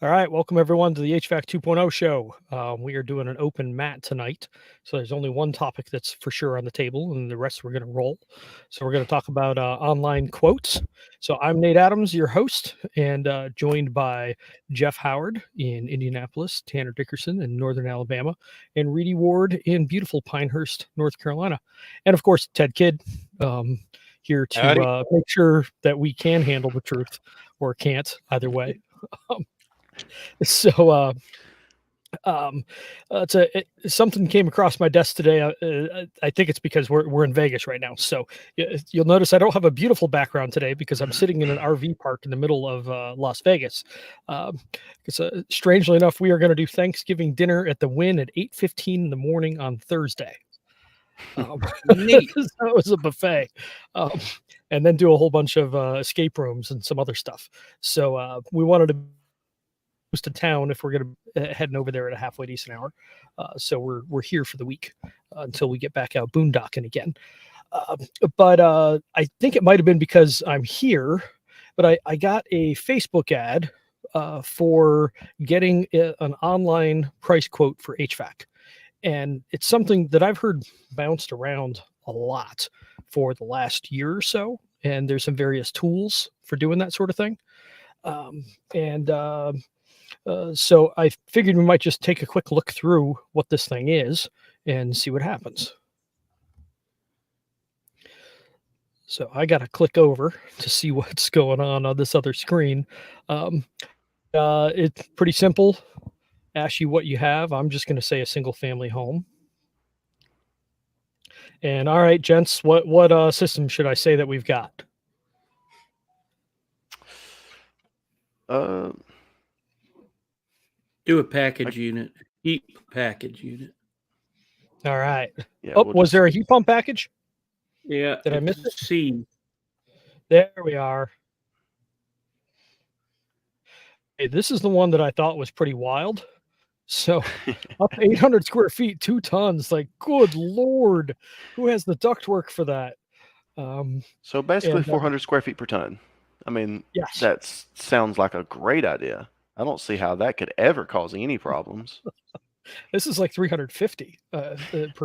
All right, welcome everyone to the HVAC 2.0 show. We are doing an open mat tonight, so there's only one topic that's for sure on the table, and the rest we're going to roll. So we're going to talk about online quotes. So I'm Nate Adams, your host, and joined by Jeff Howard in Indianapolis, Tanner Dickerson in Northern Alabama, and Reedy Ward in beautiful Pinehurst, North Carolina, and of course Ted Kidd here Howdy. to make sure that we can handle the truth or can't, either way. So something came across my desk today. I think it's because we're in Vegas right now. So you'll notice I don't have a beautiful background today because I'm sitting in an RV park in the middle of Las Vegas. Strangely enough, we are going to do Thanksgiving dinner at the Wynn at 8:15 in the morning on Thursday. Neat. So it was a buffet. And then do a whole bunch of escape rooms and some other stuff. So we wanted to to town if we're going to heading over there at a halfway decent hour. So we're here for the week until we get back out boondocking again. But I think it might have been because I'm here, but I got a Facebook ad for getting an online price quote for HVAC. And it's something that I've heard bounced around a lot for the last year or so. And there's some various tools for doing that sort of thing. So I figured we might just take a quick look through what this thing is and see what happens. So I got to click over to see what's going on this other screen. It's pretty simple. Ask you what you have. I'm just going to say a single family home. And all right, gents, what system should I say that we've got? Do a package unit. Heat package unit. All right. Yeah, was there a heat pump package? Yeah. Did I miss it? C. There we are. Hey, this is the one that I thought was pretty wild. So up 800 square feet, 2 tons. Like, good Lord, who has the ductwork for that? So basically 400 square feet per ton. I mean, yes, that sounds like a great idea. I don't see how that could ever cause any problems. This is like 350 per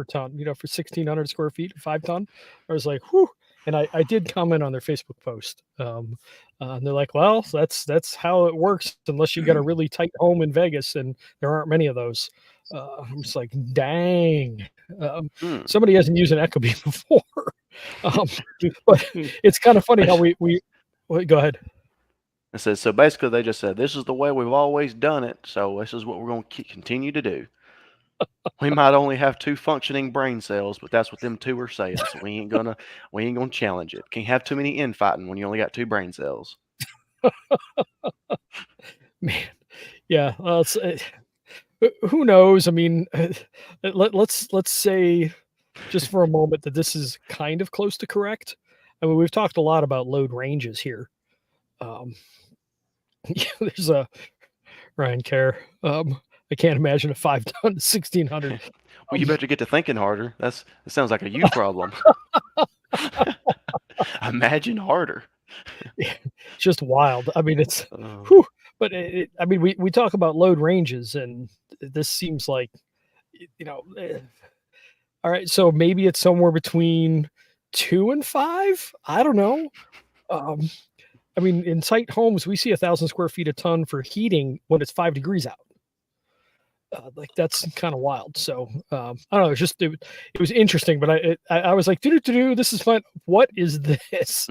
ton, for 1,600 square feet, 5 ton. I was like, whew. And I did comment on their Facebook post. And they're like, well, that's how it works unless you got a really tight home in Vegas, and there aren't many of those. I'm just like, dang. Somebody hasn't used an Ecobee before. But it's kind of funny how we go ahead. It says, so basically they just said, this is the way we've always done it, so this is what we're going to continue to do. We might only have 2 functioning brain cells, but that's what them 2 are saying. So we ain't gonna challenge it. Can't have too many infighting when you only got 2 brain cells. Man, yeah. Who knows? I mean, let's say just for a moment that this is kind of close to correct. I mean, we've talked a lot about load ranges here. There's a Ryan Kerr. I can't imagine a 5 ton 1,600. Well, you better get to thinking harder. It sounds like a you problem. Imagine harder. It's just wild. I mean, it's whew, but I mean, we talk about load ranges, and this seems like, all right, so maybe it's somewhere between 2 and 5. I don't know. I mean, in tight homes, we see 1,000 square feet a ton for heating when it's 5 degrees out. Like, that's kind of wild. So I don't know. It's just it was interesting, but I was like, this is fun. What is this?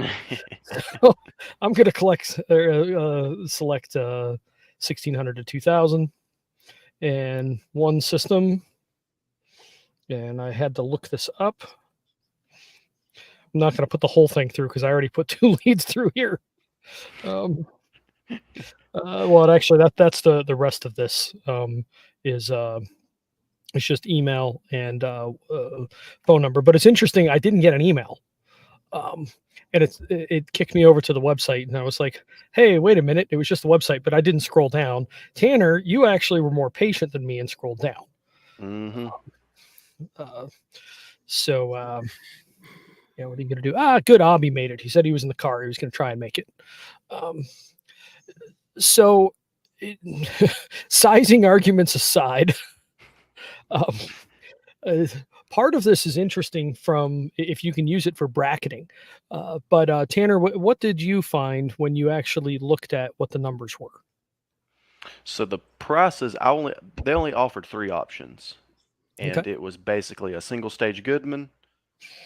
So I'm gonna select 1,600 to 2,000 and one system, and I had to look this up. I'm not gonna put the whole thing through because I already put 2 leads through here. Well, actually, that's the rest of this. Is it's just email and phone number. But it's interesting. I didn't get an email, and it kicked me over to the website, and I was like, "Hey, wait a minute! It was just the website." But I didn't scroll down. Tanner, you actually were more patient than me and scrolled down. Mm-hmm. Yeah, what are you gonna do? Good. Abby made it. He said he was in the car. He was gonna try and make it. So sizing arguments aside, um, uh, part of this is interesting from if you can use it for bracketing. But Tanner, what did you find when you actually looked at what the numbers were? So the prices, they only offered 3 options, Okay. and it was basically a single stage Goodman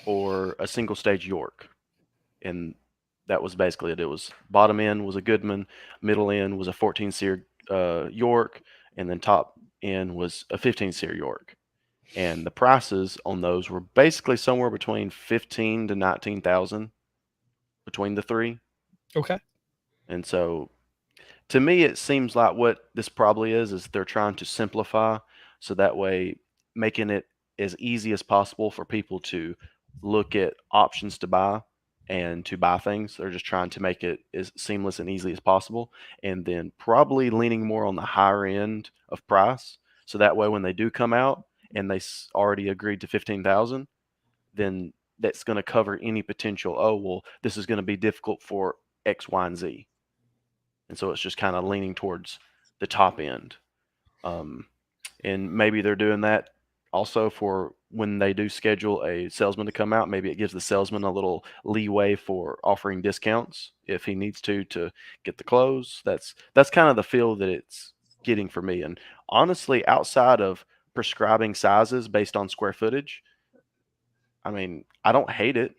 or a single stage York, and that was basically it. It was bottom end was a Goodman, middle end was a 14 seer York, and then top end was a 15 seer York. And the prices on those were basically somewhere between 15 to 19,000 between the 3. Okay. And so to me, it seems like what this probably is they're trying to simplify so that way making it as easy as possible for people to look at options to buy and to buy things. They're just trying to make it as seamless and easy as possible, and then probably leaning more on the higher end of price. So that way when they do come out and they already agreed to 15,000, then that's going to cover any potential, oh, well, this is going to be difficult for X, Y, and Z. And so it's just kind of leaning towards the top end. And maybe they're doing that also for when they do schedule a salesman to come out. Maybe it gives the salesman a little leeway for offering discounts if he needs to get the close. That's kind of the feel that it's getting for me. And honestly, outside of prescribing sizes based on square footage, I mean, I don't hate it.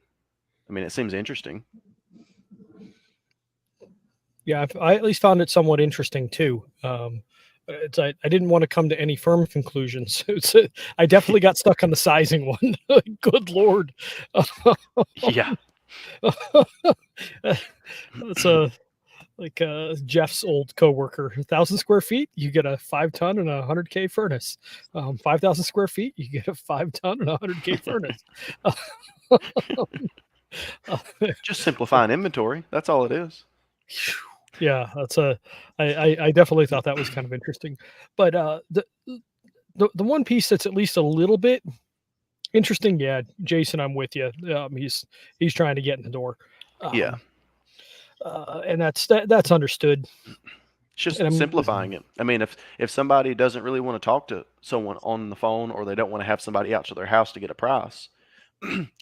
I mean, it seems interesting. Yeah, I at least found it somewhat interesting too. I didn't want to come to any firm conclusions. I definitely got stuck on the sizing one. Good Lord. Yeah. It's like Jeff's old coworker, 1,000 square feet, you get a 5-ton and a 100K furnace. 5,000 square feet, you get a 5-ton and a 100K furnace. Just simplifying inventory. That's all it is. Yeah, I definitely thought that was kind of interesting. But the one piece that's at least a little bit interesting, yeah, Jason, I'm with you. He's trying to get in the door. Yeah. And that's understood. It's just And simplifying it. I mean, if somebody doesn't really want to talk to someone on the phone, or they don't want to have somebody out to their house to get a price,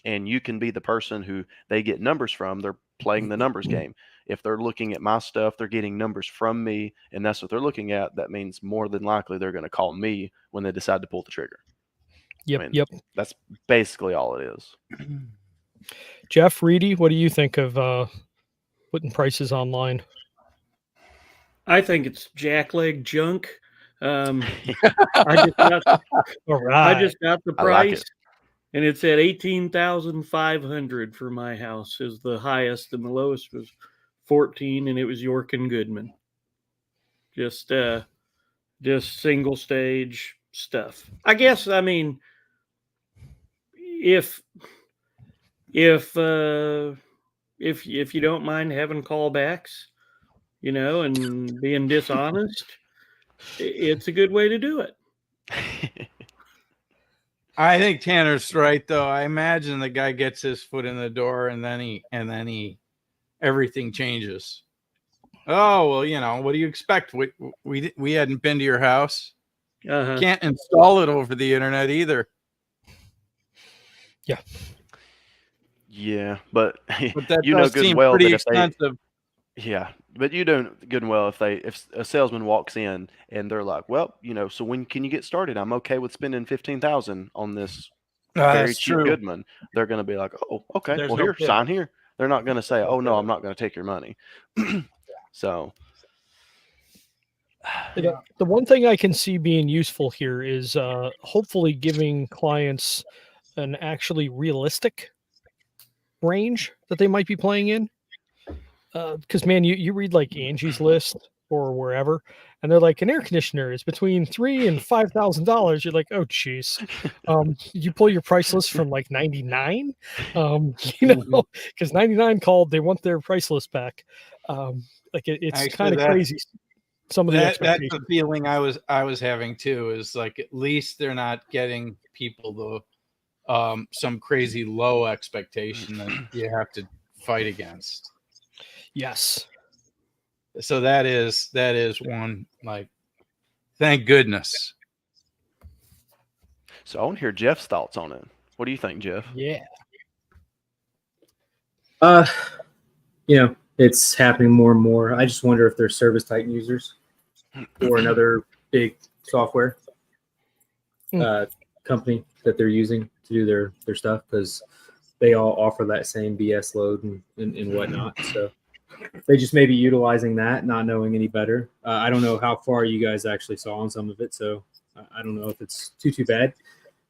and you can be the person who they get numbers from, they're playing the numbers game. If they're looking at my stuff, they're getting numbers from me, and that's what they're looking at. That means more than likely they're going to call me when they decide to pull the trigger. Yep, I mean, yep. that's basically all it is. Jeff, Reedy, what do you think of putting prices online? I think it's jackleg junk. I just got All right. I just got the I like price, it. and it's at 18,500 for my house is the highest, and the lowest was 14, and it was York and Goodman. Just single stage stuff. I guess, I mean, if you don't mind having callbacks, and being dishonest, it's a good way to do it. I think Tanner's right, though. I imagine the guy gets his foot in the door, and then he everything changes. Oh, well, what do you expect? We hadn't been to your house. Uh-huh. Can't install it over the internet either. Yeah. Yeah, but that you know does good and seem well pretty that if expensive. yeah, but you know good and well if a salesman walks in and they're like, well, so when can you get started? I'm okay with spending 15,000 on this very That's cheap true. Goodman. They're going to be like, oh, okay, There's well, no here, pivot. sign here. They're not going to say, No oh no, pivot. I'm not going to take your money. So The one thing I can see being useful here is hopefully giving clients an actually realistic range that they might be playing in. Because man, you read like Angie's List or wherever, and they're like, an air conditioner is between $3,000 and $5,000. You're like, oh geez. You pull your price list from like 99. Because 99 called, they want their price list back. It's Actually, kind of crazy. Some of the that's expectations. the feeling I was having too. Is like, at least they're not getting people some crazy low expectation that you have to fight against. Yes. So that is one, like, thank goodness. So I want to hear Jeff's thoughts on it. What do you think, Jeff? Yeah. It's happening more and more. I just wonder if they're service type users or another big software company that they're using to do their stuff, because they all offer that same BS load and whatnot. So they just may be utilizing that, not knowing any better. I don't know how far you guys actually saw on some of it, so I don't know if it's too bad.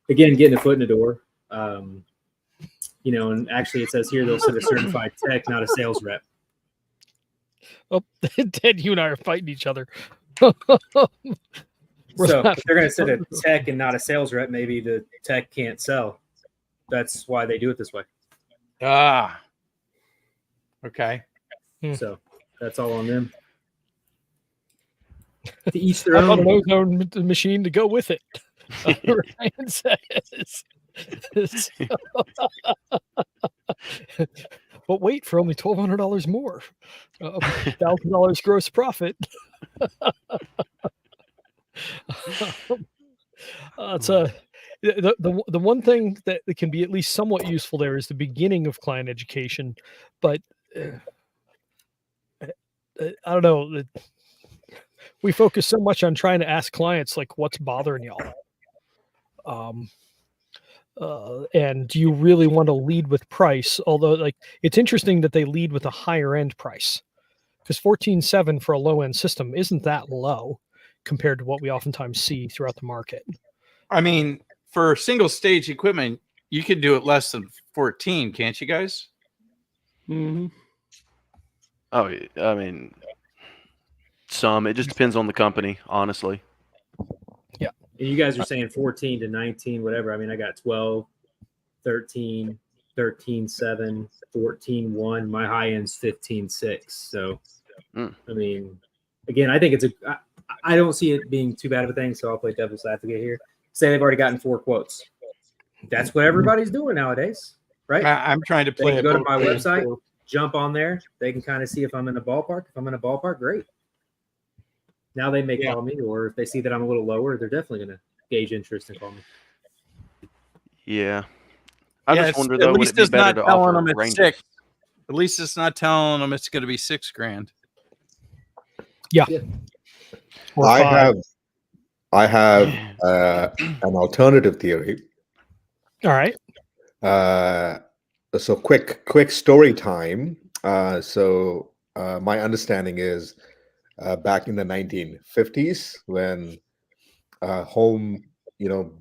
Again, getting a foot in the door. And actually it says here they'll send a certified tech, not a sales rep. Oh, Ted, you and I are fighting each other. So if they're going to send a tech and not a sales rep, maybe the tech can't sell. That's why they do it this way. Okay. So that's all on them. To each their I bought own. an ozone machine to go with it. Ryan says. But wait, for only $1,200 more, $1,000 gross profit. It's the one thing that can be at least somewhat useful there is the beginning of client education, but I don't know. We focus so much on trying to ask clients like, what's bothering y'all? And do you really want to lead with price? Although, like, it's interesting that they lead with a higher end price, because 14.7 for a low end system isn't that low compared to what we oftentimes see throughout the market. I mean, for single stage equipment, you could do it less than 14, can't you guys? Mm-hmm. Oh, I mean, it just depends on the company, honestly. Yeah. And you guys are saying 14 to 19, whatever. I mean, I got 12, 13, 13.7, 14.1. My high end's 15.6. So, I mean, again, I think I don't see it being too bad of a thing. So I'll play devil's advocate here. Say they've already gotten 4 quotes. That's what everybody's doing nowadays, right? I'm trying to play. They can go to my website, jump on there. They can kind of see if I'm in the ballpark. If I'm in the ballpark, great. Now they may call me, or if they see that I'm a little lower, they're definitely going to gauge interest and call me. Yeah. I just wonder, at though, would least it be it's better not to telling offer them it's ranges? 6. At least it's not telling them it's going to be $6,000. Yeah. Or I 5. have an alternative theory. All right. So quick story time. My understanding is back in the 1950s, when home,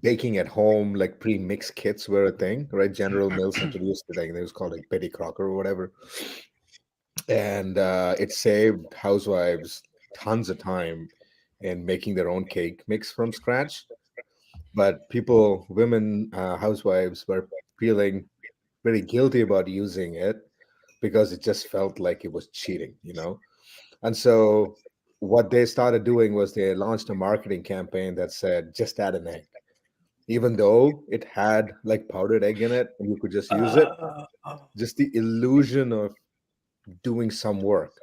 baking at home, like pre-mixed kits were a thing, right? General Mills introduced the thing. It was called like Betty Crocker or whatever. And it saved housewives tons of time in making their own cake mix from scratch. But women, housewives were feeling very guilty about using it because it just felt like it was cheating, And so what they started doing was they launched a marketing campaign that said, just add an egg. Even though it had like powdered egg in it and you could just use it, just the illusion of doing some work.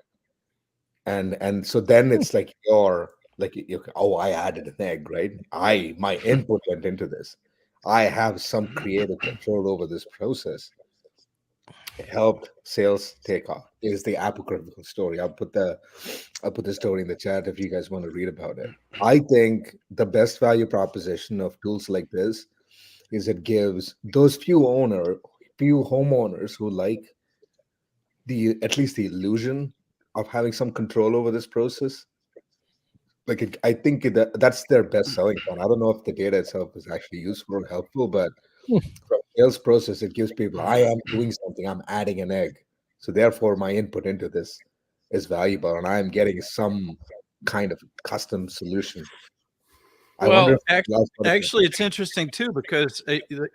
And so then it's like I added an egg, right? My input went into this. I have some creative control over this process. It helped sales take off. It is the apocryphal story. I'll put the story in the chat if you guys want to read about it. I think the best value proposition of tools like this is it gives those few homeowners who like at least the illusion of having some control over this process. I think that's their best selling point. I don't know if the data itself is actually useful or helpful, but from sales process, it gives people, I am doing something, I'm adding an egg. So therefore my input into this is valuable and I'm getting some kind of custom solution. Well, actually, it's interesting too, because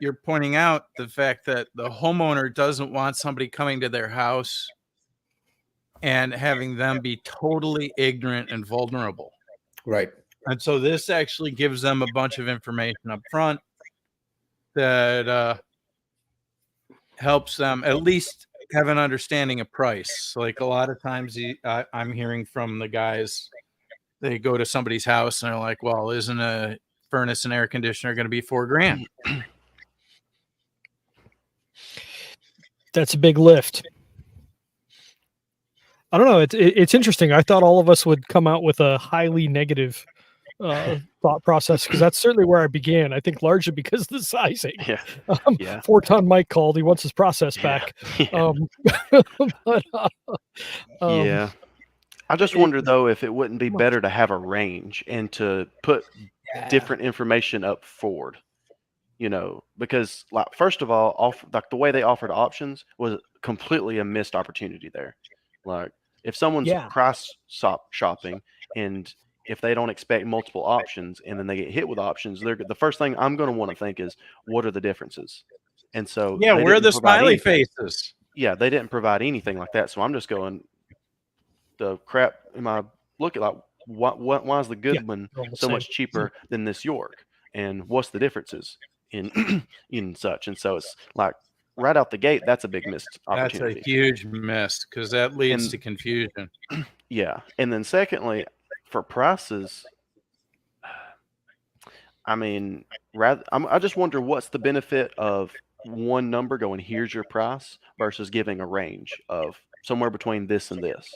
you're pointing out the fact that the homeowner doesn't want somebody coming to their house and having them be totally ignorant and vulnerable. Right. And so this actually gives them a bunch of information up front that helps them at least have an understanding of price. Like a lot of times I'm hearing from the guys, they go to somebody's house and they're like, well, isn't a furnace and air conditioner going to be $4,000? That's a big lift. I don't know. It's interesting. I thought all of us would come out with a highly negative thought process, because that's certainly where I began. I think largely because of the sizing. Yeah. Yeah. 4-ton Mike called. He wants his process back. Yeah. But, Yeah. I just wonder though if it wouldn't be better to have a range and to put different information up forward. You know, because like first of all, like the way they offered options was completely a missed opportunity there. Like if someone's Yeah. price shopping, and if they don't expect multiple options and then they get hit with options, the first thing I'm going to want to think is, what are the differences? And so Yeah, they where are didn't the provide smiley anything. faces? Yeah, they didn't provide anything like that. So I'm just going, the crap am I looking like? Why is the good one they're all the so same. much cheaper than this York? And what's the differences in in such? And so it's like right out the gate, that's a big missed That's a opportunity. huge miss, because that leads And- to confusion. Yeah. And then secondly, for prices, I mean, I just wonder what's the benefit of one number going, here's your price, versus giving a range of somewhere between this and this.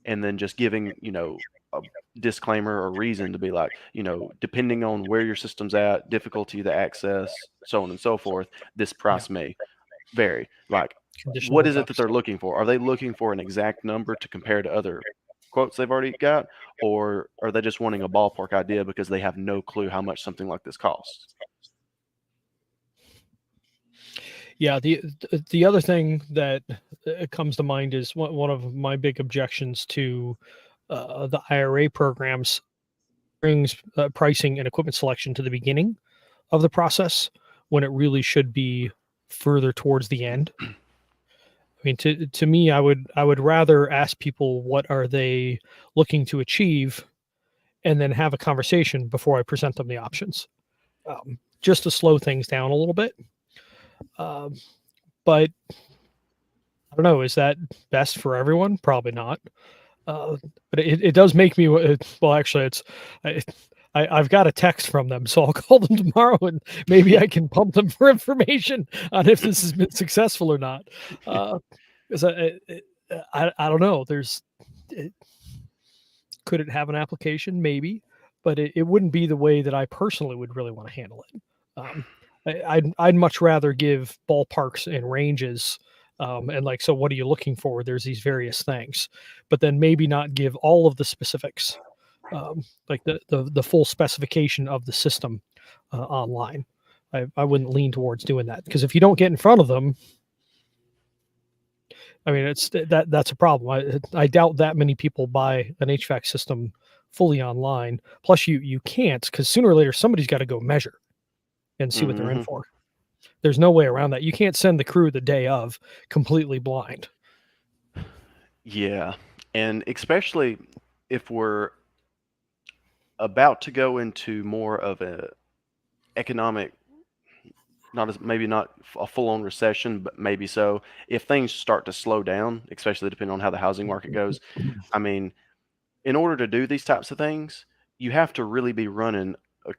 And then just giving, you know, a disclaimer or reason to be like, you know, depending on where your system's at, difficulty to access, so on and so forth, this price may vary. Like, Conditional what is it that they're reduction. looking for? Are they looking for an exact number to compare to other quotes they've already got? Or are they just wanting a ballpark idea because they have no clue how much something like this costs? Yeah, the other thing that comes to mind is one of my big objections to the IRA programs brings pricing and equipment selection to the beginning of the process, when it really should be further towards the end. I mean, to me, I would rather ask people what are they looking to achieve, and then have a conversation before I present them the options, just to slow things down a little bit. But I don't know, is that best for everyone? Probably not. But it does make me, well, actually, I've got a text from them, so I'll call them tomorrow and maybe I can pump them for information on if this has been successful or not. Because I don't know. Could it have an application? Maybe, but it wouldn't be the way that I personally would really want to handle it. I'd much rather give ballparks and ranges, and like, so what are you looking for? There's these various things, but then maybe not give all of the specifics, like the full specification of the system online. I wouldn't lean towards doing that, because if you don't get in front of them, I mean, that's a problem. I doubt that many people buy an HVAC system fully online. Plus, you can't, because sooner or later somebody's got to go measure and see what they're in for. There's no way around that. You can't send the crew the day of completely blind. Yeah. And especially if we're about to go into more of a economic, maybe not a full-on recession, but maybe so. If things start to slow down, especially depending on how the housing market goes, I mean, in order to do these types of things, you have to really be running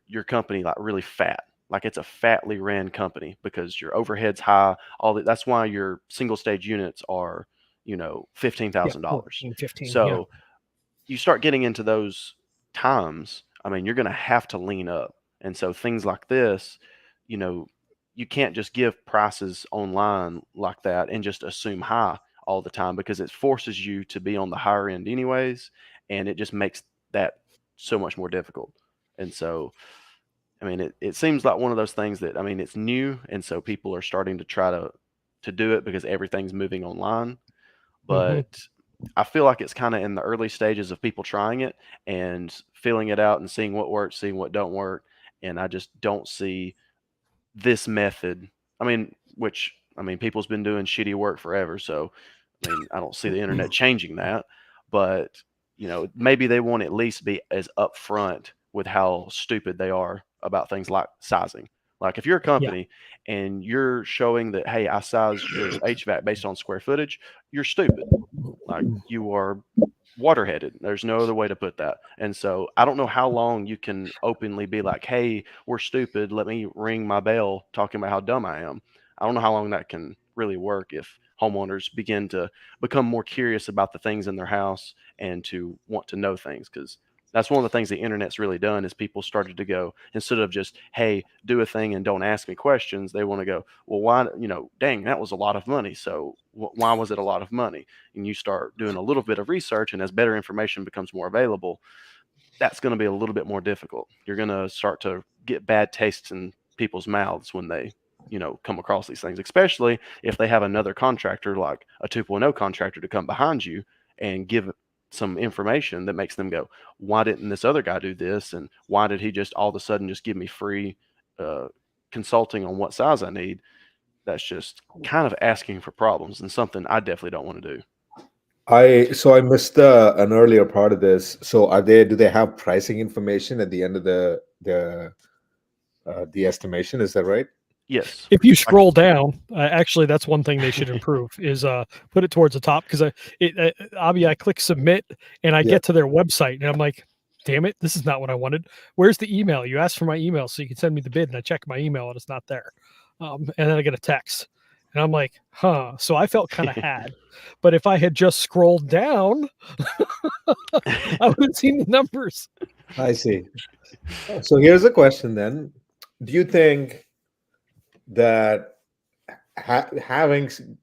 your company like really fat. Like it's a fatly ran company, because your overhead's high. That's why your single stage units are, you know, $15,000. 15, So you start getting into those times, I mean, you're going to have to lean up. And so things like this, you know, you can't just give prices online like that and just assume high all the time, because it forces you to be on the higher end anyways. And it just makes that so much more difficult. And so, I mean, it seems like one of those things that, I mean, it's new. And so people are starting to try to do it because everything's moving online. But I feel like it's kind of in the early stages of people trying it and feeling it out and seeing what works, seeing what don't work. And I just don't see this method. I mean, people's been doing shitty work forever. So, I mean, I don't see the internet changing that. But, you know, maybe they won't at least be as upfront with how stupid they are about things like sizing, Like if you're a company and you're showing that, hey, I size your HVAC based on square footage, you're stupid. Like you are waterheaded. There's no other way to put that. And so I don't know how long you can openly be like, hey, we're stupid. Let me ring my bell talking about how dumb I am. I don't know how long that can really work if homeowners begin to become more curious about the things in their house and to want to know things. Because that's one of the things the internet's really done is people started to go, instead of just, hey, do a thing and don't ask me questions, they want to go, well, why, dang, that was a lot of money. So why was it a lot of money? And you start doing a little bit of research, and as better information becomes more available, that's going to be a little bit more difficult. You're going to start to get bad tastes in people's mouths when they, come across these things, especially if they have another contractor like a 2.0 contractor to come behind you and give some information that makes them go, why didn't this other guy do this? And why did he just all of a sudden just give me free consulting on what size I need? That's just kind of asking for problems and something I definitely don't want to do. I missed an earlier part of this. So do they have pricing information at the end of the estimation? Is that right? Yes. If you scroll down, actually, that's one thing they should improve is put it towards the top, because I click submit and I get to their website and I'm like, damn it, this is not what I wanted. Where's the email? You asked for my email so you can send me the bid, and I check my email and it's not there. And then I get a text and I'm like, huh. So I felt kind of had, but if I had just scrolled down, I would have seen the numbers. I see. So here's a question then. Do you think that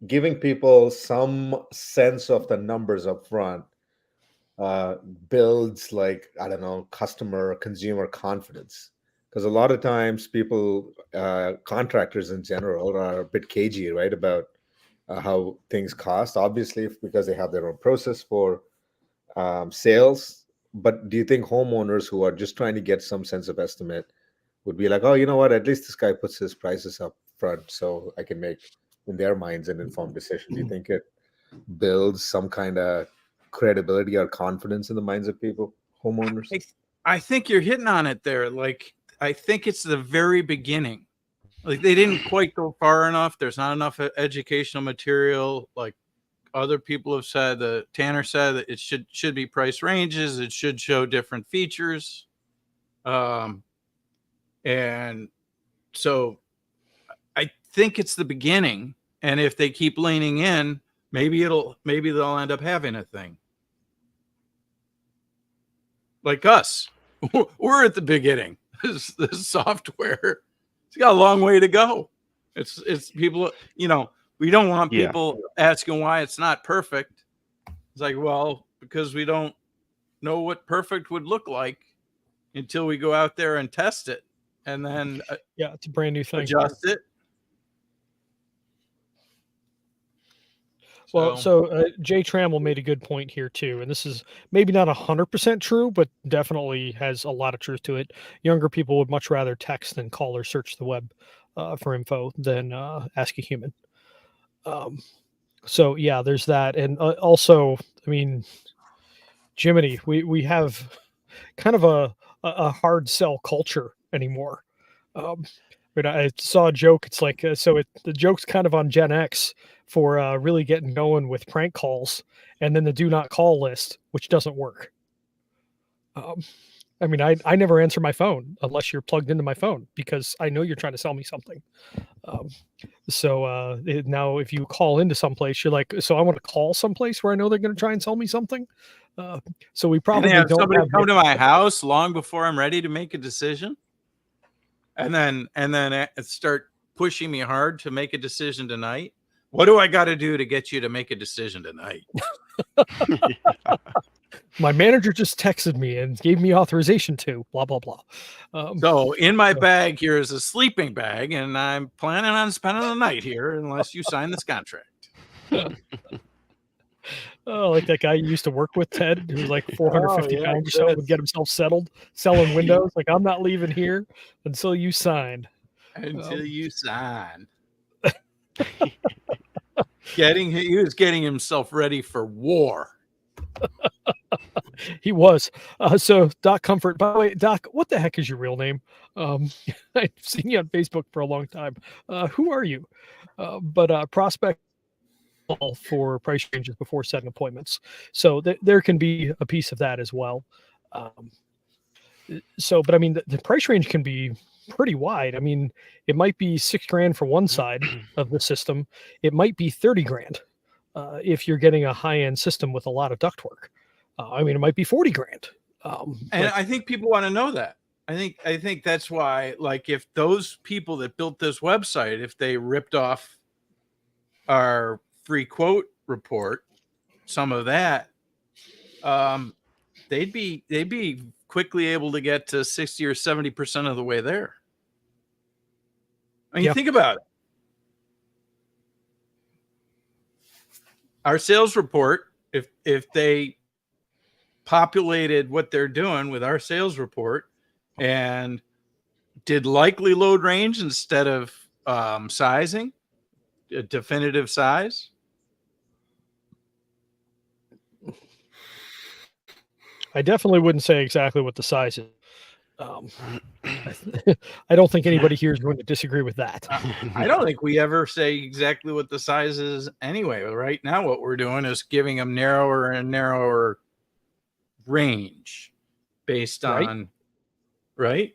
giving people some sense of the numbers up front builds, like, I don't know, consumer confidence? Because a lot of times people, contractors in general, are a bit cagey, right, about how things cost, obviously, because they have their own process for sales. But do you think homeowners who are just trying to get some sense of estimate would be like, oh, you know what, at least this guy puts his prices up front so I can make, in their minds, an informed decision? Do you think it builds some kind of credibility or confidence in the minds of people, homeowners? I think you're hitting on it there. Like, I think it's the very beginning. Like, they didn't quite go far enough. There's not enough educational material. Like other people have said, Tanner said that it should be price ranges. It should show different features. And so I think it's the beginning. And if they keep leaning in, maybe they'll end up having a thing. Like us, we're at the beginning. This software, it's got a long way to go. It's people, we don't want people asking why it's not perfect. It's like, well, because we don't know what perfect would look like until we go out there and test it, and then it's a brand new thing. Adjust it. Well, so Jay Trammell made a good point here too, and this is maybe not 100% true, but definitely has a lot of truth to it. Younger people would much rather text than call or search the web for info than ask a human. So yeah, there's that, and also, I mean, Jiminy, we have kind of a hard sell culture anymore. But I saw a joke. It's like, the joke's kind of on Gen X for really getting going with prank calls, and then the do not call list, which doesn't work. I mean, I never answer my phone unless you're plugged into my phone, because I know you're trying to sell me something. Now if you call into someplace, you're like, so I want to call someplace where I know they're going to try and sell me something. So we probably have don't somebody have come to my house long before I'm ready to make a decision, and then start pushing me hard to make a decision tonight. What do I got to do to get you to make a decision tonight? My manager just texted me and gave me authorization to blah, blah, blah. So in my bag here is a sleeping bag, and I'm planning on spending the night here unless you sign this contract. Oh, like that guy you used to work with, Ted, who's like 450 pounds or so, would get himself settled selling windows. Like, I'm not leaving here until you sign. Until you sign. He was getting himself ready for war. He was. So Doc Comfort, by the way, Doc, what the heck is your real name? I've seen you on Facebook for a long time. Who are you? But prospect for price changes before setting appointments. So there can be a piece of that as well. Um, but I mean, the price range can be pretty wide. I mean, it might be $6,000 for one side of the system. It might be 30 grand if you're getting a high end system with a lot of ductwork. I mean, it might be 40 grand. And I think people want to know that. I think that's why, like, if those people that built this website, if they ripped off our free quote report, some of that, they'd be quickly able to get to 60 or 70% of the way there. I mean, think about it. Our sales report, if they populated what they're doing with our sales report and did likely load range instead of sizing, a definitive size. I definitely wouldn't say exactly what the size is. I don't think anybody here is going to disagree with that. I don't think we ever say exactly what the size is anyway. Right now, what we're doing is giving them narrower and narrower range based on, right?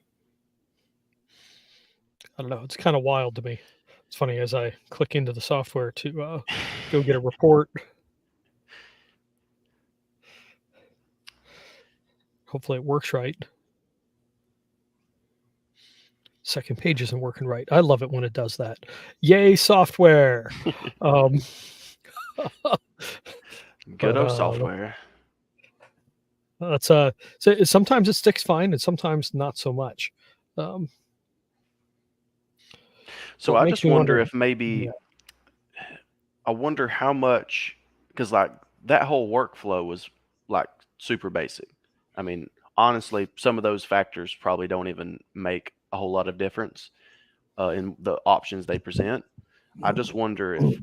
I don't know. It's kind of wild to me. It's funny as I click into the software to go get a report. Hopefully it works right. Second page isn't working right. I love it when it does that. Yay, software. Good old software. That's so sometimes it sticks fine and sometimes not so much. So I just wonder if maybe I wonder how much, because like that whole workflow was like super basic. I mean, honestly, some of those factors probably don't even make a whole lot of difference in the options they present. I just wonder if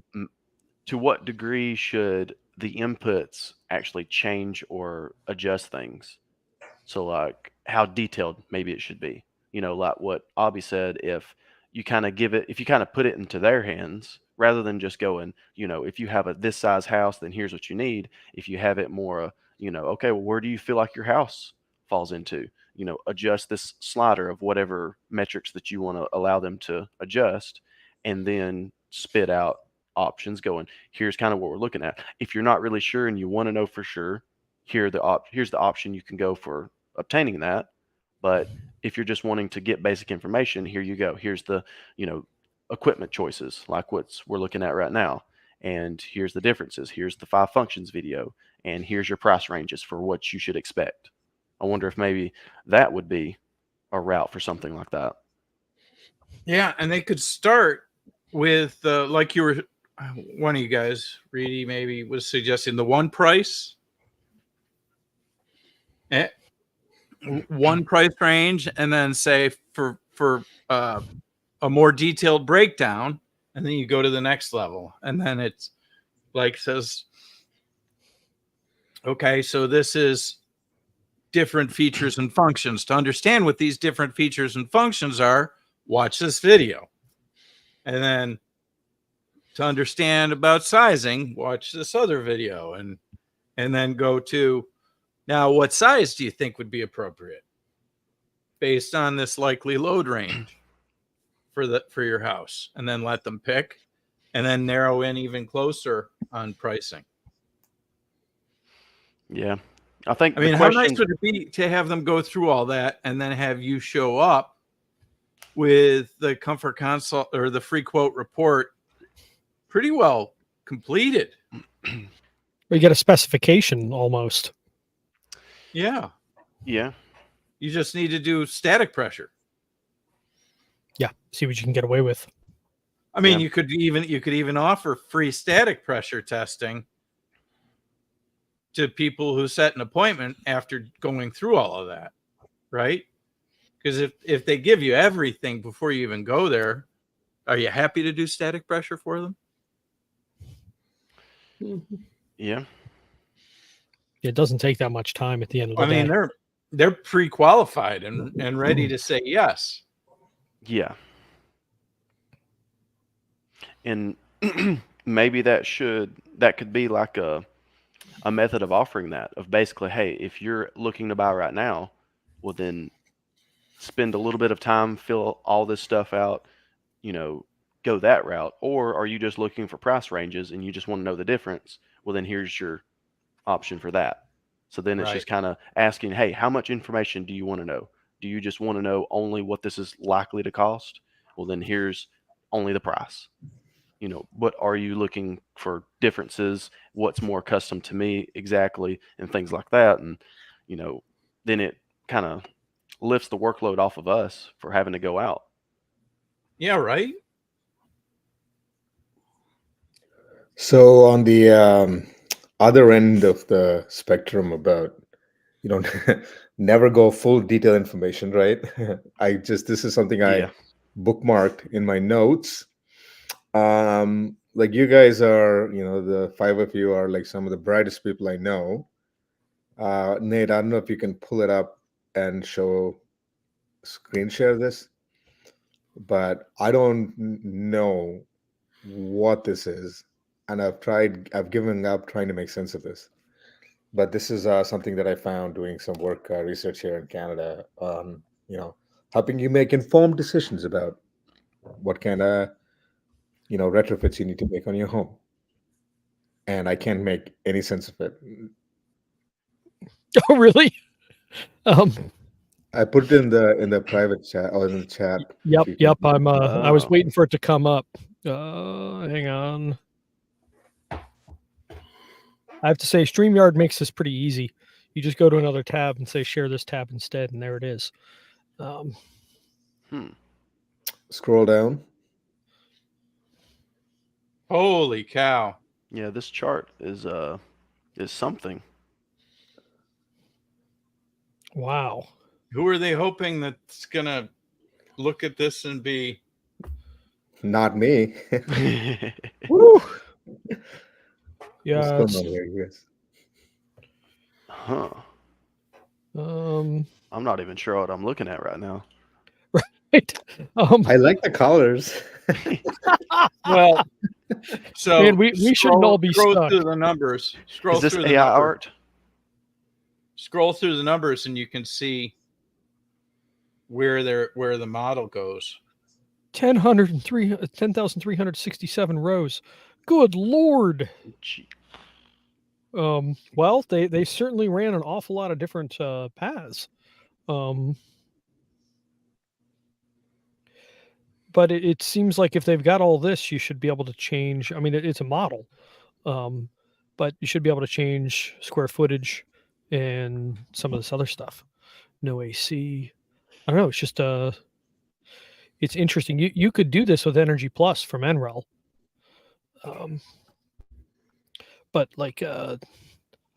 to what degree should the inputs actually change or adjust things. So like how detailed maybe it should be. You know, like what Abby said, if you kind of put it into their hands rather than just going, you know, if you have this size house, then here's what you need. If you have it more, you know, okay, well, where do you feel like your house falls into? You know, adjust this slider of whatever metrics that you want to allow them to adjust, and then spit out options going, here's kind of what we're looking at. If you're not really sure and you want to know for sure, here's the option you can go for obtaining that. But if you're just wanting to get basic information, here you go. Here's the, you know, equipment choices like we're looking at right now. And here's the differences. Here's the 5 functions video. And here's your price ranges for what you should expect. I wonder if maybe that would be a route for something like that. Yeah, and they could start with like you were, one of you guys, Reedy, maybe was suggesting the one price. One price range, and then say for a more detailed breakdown, and then you go to the next level, and then it's like says, okay, so this is different features and functions. To understand what these different features and functions are, watch this video. And then to understand about sizing, watch this other video, and then go to, now what size do you think would be appropriate based on this likely load range for your house, and then let them pick, and then narrow in even closer on pricing. Yeah. I mean, how nice would it be to have them go through all that and then have you show up with the comfort consult or the free quote report pretty well completed? You get a specification almost. Yeah. Yeah. You just need to do static pressure. Yeah. See what you can get away with. I mean, you could even offer free static pressure testing to people who set an appointment after going through all of that, right? Because if they give you everything before you even go there, are you happy to do static pressure for them? Yeah. It doesn't take that much time at the end of the I mean, day. they're pre-qualified and ready to say yes. Yeah. And maybe that could be like a method of offering that, of basically, hey, if you're looking to buy right now, well then spend a little bit of time, fill all this stuff out, go that route. Or are you just looking for price ranges and you just want to know the difference? Well, then here's your option for that. So then it's Right. just kind of asking, hey, how much information do you want to know? Do you just want to know only what this is likely to cost? Well, then here's only the price. What are you looking for differences? What's more custom to me exactly, and things like that. And, then it kind of lifts the workload off of us for having to go out. Yeah, right. So on the other end of the spectrum about, never go full detail information, right? This is something Yeah. I bookmarked in my notes. Like you guys are, the five of you are like some of the brightest people I know. Nate, I don't know if you can pull it up and screen share this, but I don't know what this is. And I've given up trying to make sense of this. But this is something that I found doing some work research here in Canada on, helping you make informed decisions about what kind of, retrofits you need to make on your home. And I can't make any sense of it. Oh, really? I put it in the private chat or in the chat. Yep. I was Oh. waiting for it to come up. Hang on. I have to say, StreamYard makes this pretty easy. You just go to another tab and say share this tab instead, and there it is. Scroll down. Holy cow. Yeah, this chart is something. Wow. Who are they hoping that's gonna look at this and be? Not me. Woo! What's Yeah. going on here, guys? Huh. I'm not even sure what I'm looking at right now. right. I like the colors. Well, so Man, we shouldn't all be scroll stuck. through the numbers. Scroll Is this through AI the numbers. art? Scroll through the numbers and you can see where the model goes. 10,367 rows. Good Lord. Gee. Well, they certainly ran an awful lot of different paths. But it seems like if they've got all this, you should be able to change. I mean, it's a model, but you should be able to change square footage and some of this other stuff. No AC. I don't know. It's just it's interesting. You could do this with Energy Plus from NREL. But like I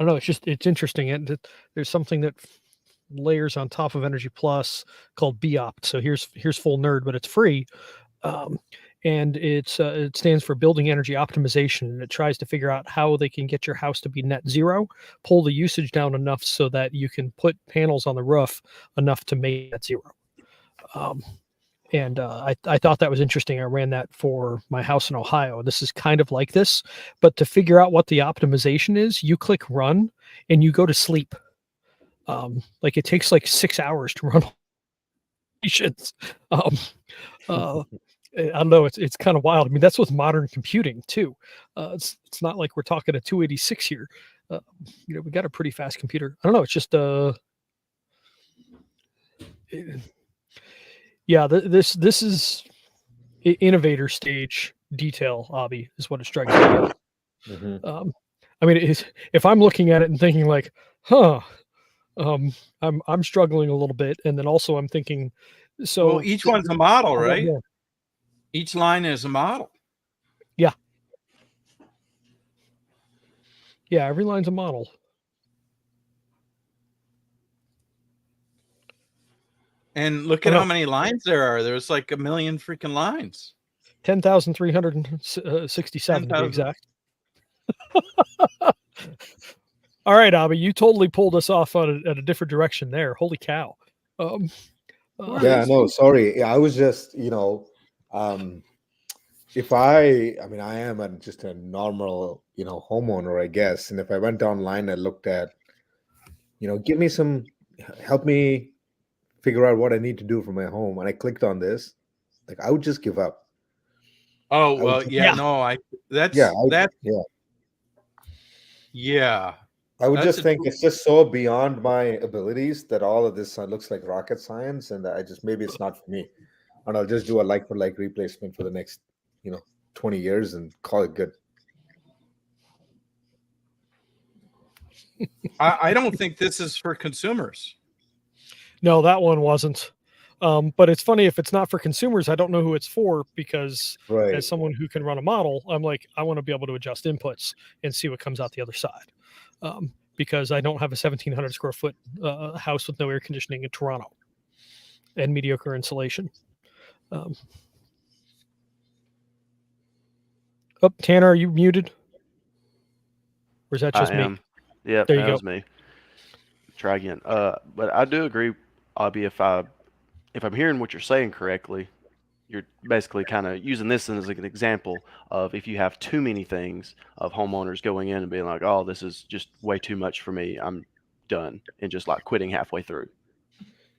don't know. It's interesting, and there's something that layers on top of Energy Plus called BOPT. So here's full nerd, but it's free. And it stands for Building Energy Optimization, and it tries to figure out how they can get your house to be net zero, pull the usage down enough so that you can put panels on the roof enough to make net zero. And I thought that was interesting. I ran that for my house in Ohio. This is kind of like this, but to figure out what the optimization is, you click run and you go to sleep. Like it takes like 6 hours to run. I don't know. It's kind of wild. I mean, that's with modern computing too. It's not like we're talking a 286 here. We got a pretty fast computer. I don't know. It's just yeah. This is innovator stage detail hobby is what it strikes me as. Mm-hmm. I mean, if I'm looking at it and thinking like, I'm struggling a little bit, and then also I'm thinking, so well, each one's a model, I want right? more. Each line is a model. Yeah. Yeah, every line's a model. And look at how many lines there are. There's like a million freaking lines. 10,367 to be 10,000. exact. All right, Abby, you totally pulled us off at a different direction there. Holy cow. Yeah, no, sorry. I was just, if I mean, I am just a normal, homeowner, I guess. And if I went online and looked at, give me help me figure out what I need to do for my home, and I clicked on this, like I would just give up. Oh, I would well, just- yeah, Yeah. no, that's, yeah, yeah. I would That's just a think it's just so beyond my abilities that all of this looks like rocket science, and maybe it's not for me. And I'll just do a like for like replacement for the next, 20 years and call it good. I don't think this is for consumers. No, that one wasn't. But it's funny, if it's not for consumers, I don't know who it's for, because Right. as someone who can run a model, I'm like, I want to be able to adjust inputs and see what comes out the other side. Because I don't have a 1,700 square foot house with no air conditioning in Toronto and mediocre insulation. Tanner, are you muted? Or is that just I me? am. Yep, There you that go. was me. Try again. But I do agree, Abby, if I'm hearing what you're saying correctly, you're basically kind of using this as an example of if you have too many things, of homeowners going in and being like, oh, this is just way too much for me, I'm done, and just like quitting halfway through.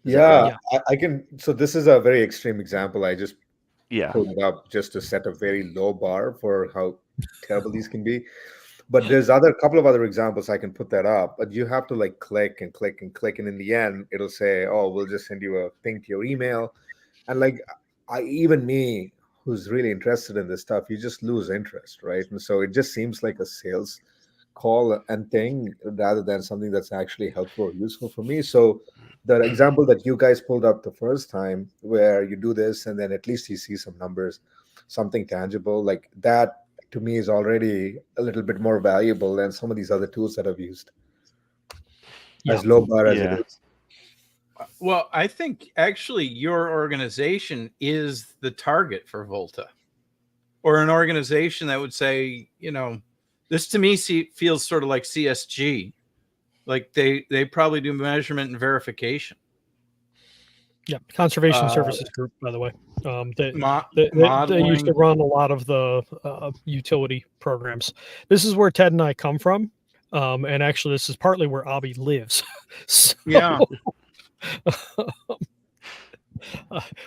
Is that right? Yeah, I can. So this is a very extreme example. I just Yeah. pulled it up just to set a very low bar for how terrible these can be. But there's a couple of other examples I can put that up. But you have to like click and click and click, and in the end, it'll say, "Oh, we'll just send you a thing to your email." And like, even me, who's really interested in this stuff, you just lose interest, right? And so it just seems like a sales call and thing rather than something that's actually helpful or useful for me. So the example that you guys pulled up the first time, where you do this and then at least you see some numbers, something tangible, like that to me is already a little bit more valuable than some of these other tools that I've used. As low bar as it Yeah. is. Well, I think actually your organization is the target for Volta, or an organization that would say, this to me feels sort of like CSG. Like they probably do measurement and verification. Yeah, Conservation Services Group, by the way. They Modeling. used to run a lot of the utility programs. This is where Ted and I come from, and actually, this is partly where Abby lives. So, Yeah.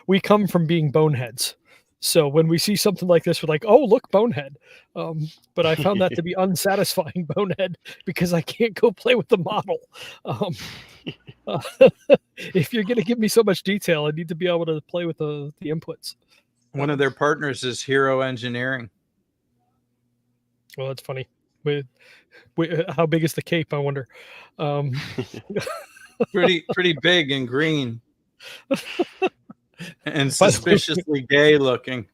we come from being boneheads. So when we see something like this, we're like, "Oh, look, bonehead." But I found that to be unsatisfying, bonehead, because I can't go play with the model. If you're going to give me so much detail, I need to be able to play with the inputs. One of their partners is Hero Engineering. Well, that's funny. How big is the cape, I wonder? Pretty big and green. And suspiciously gay looking.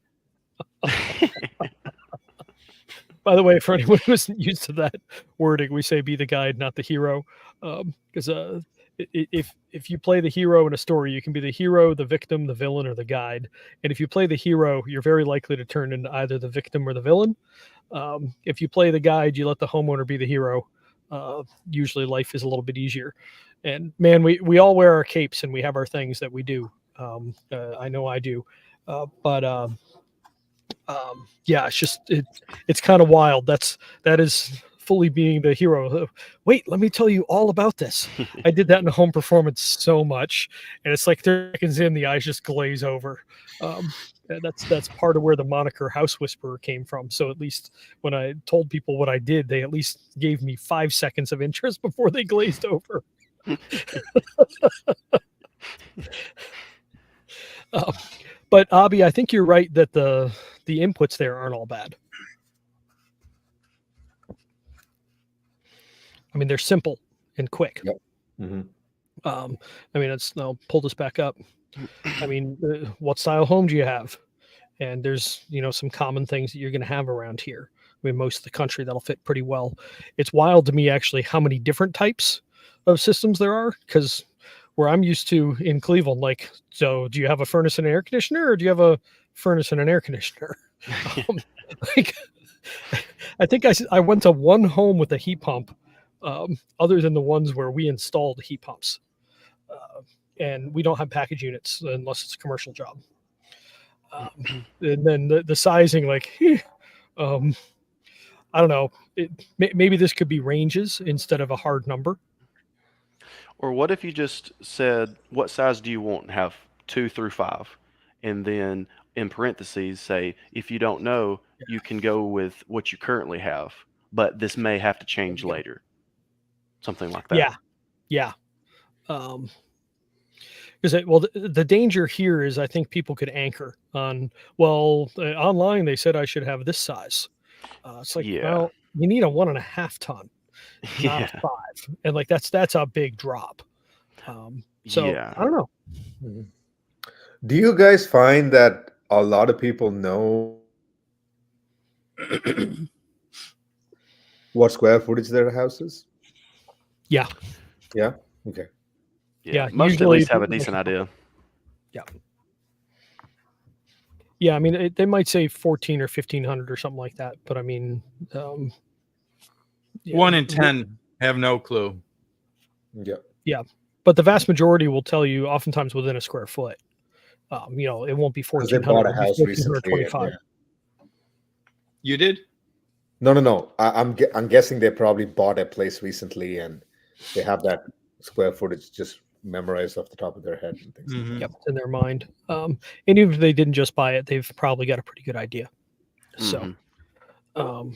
By the way, for anyone who isn't used to that wording, we say be the guide, not the hero. Because if you play the hero in a story, you can be the hero, the victim, the villain, or the guide. And if you play the hero, you're very likely to turn into either the victim or the villain. If you play the guide, you let the homeowner be the hero. Usually life is a little bit easier. And man, we all wear our capes and we have our things that we do. I know I do. Yeah, it's kind of wild. That is fully being the hero. Wait, let me tell you all about this. I did that in a home performance so much, and it's like 30 seconds in, the eyes just glaze over. That's part of where the moniker House Whisperer came from. So at least when I told people what I did, they at least gave me 5 seconds of interest before they glazed over. But Abby, I think you're right that the inputs there aren't all bad. I mean, they're simple and quick. Yep. Mm-hmm. I mean, I'll pull this back up. I mean, what style home do you have? And there's, some common things that you're going to have around here. I mean, most of the country that'll fit pretty well. It's wild to me, actually, how many different types of systems there are, because where I'm used to in Cleveland, like, so do you have a furnace and an air conditioner, or do you have a furnace and an air conditioner? I think I went to one home with a heat pump other than the ones where we installed heat pumps. And we don't have package units unless it's a commercial job. And then the sizing, like, I don't know. Maybe this could be ranges instead of a hard number. Or what if you just said, what size do you want? And have 2 through 5. And then in parentheses say, if you don't know, you can go with what you currently have, but this may have to change later. Something like that. Yeah. Because the danger here is I think people could anchor on, online they said I should have this size. It's like, well, you need a 1.5 ton, not a 5, and like that's a big drop. So I don't know. Do you guys find that a lot of people know what square footage their house is? Yeah. Okay. Yeah, most at least have a decent idea. Yeah, I mean, they might say 14 or 1,500 or something like that, but I mean, 1 in 10 have no clue. Yeah, but the vast majority will tell you oftentimes within a square foot. It won't be 1,400. They bought a house recently. You did? No. I'm guessing they probably bought a place recently and they have that square footage just memorized off the top of their head and things. Mm-hmm. Yep, in their mind. And even if they didn't just buy it, they've probably got a pretty good idea. So, all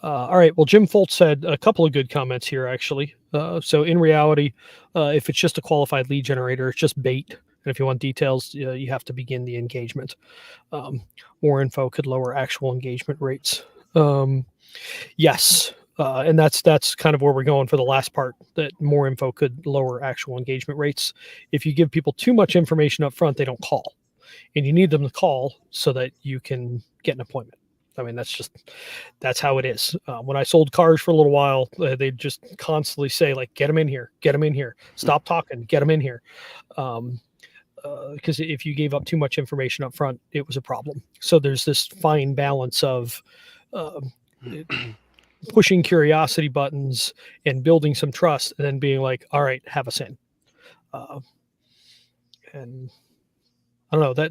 right. Well, Jim Foltz had a couple of good comments here, actually. So in reality, if it's just a qualified lead generator, it's just bait. And if you want details, you have to begin the engagement. More info could lower actual engagement rates. Yes. And that's kind of where we're going for the last part, that more info could lower actual engagement rates. If you give people too much information up front, they don't call. And you need them to call so that you can get an appointment. I mean, that's how it is. When I sold cars for a little while, they'd just constantly say, like, get them in here, stop talking, get them in here. Because if you gave up too much information up front, it was a problem. So there's this fine balance of pushing curiosity buttons and building some trust, and then being like, all right, have us in. And I don't know,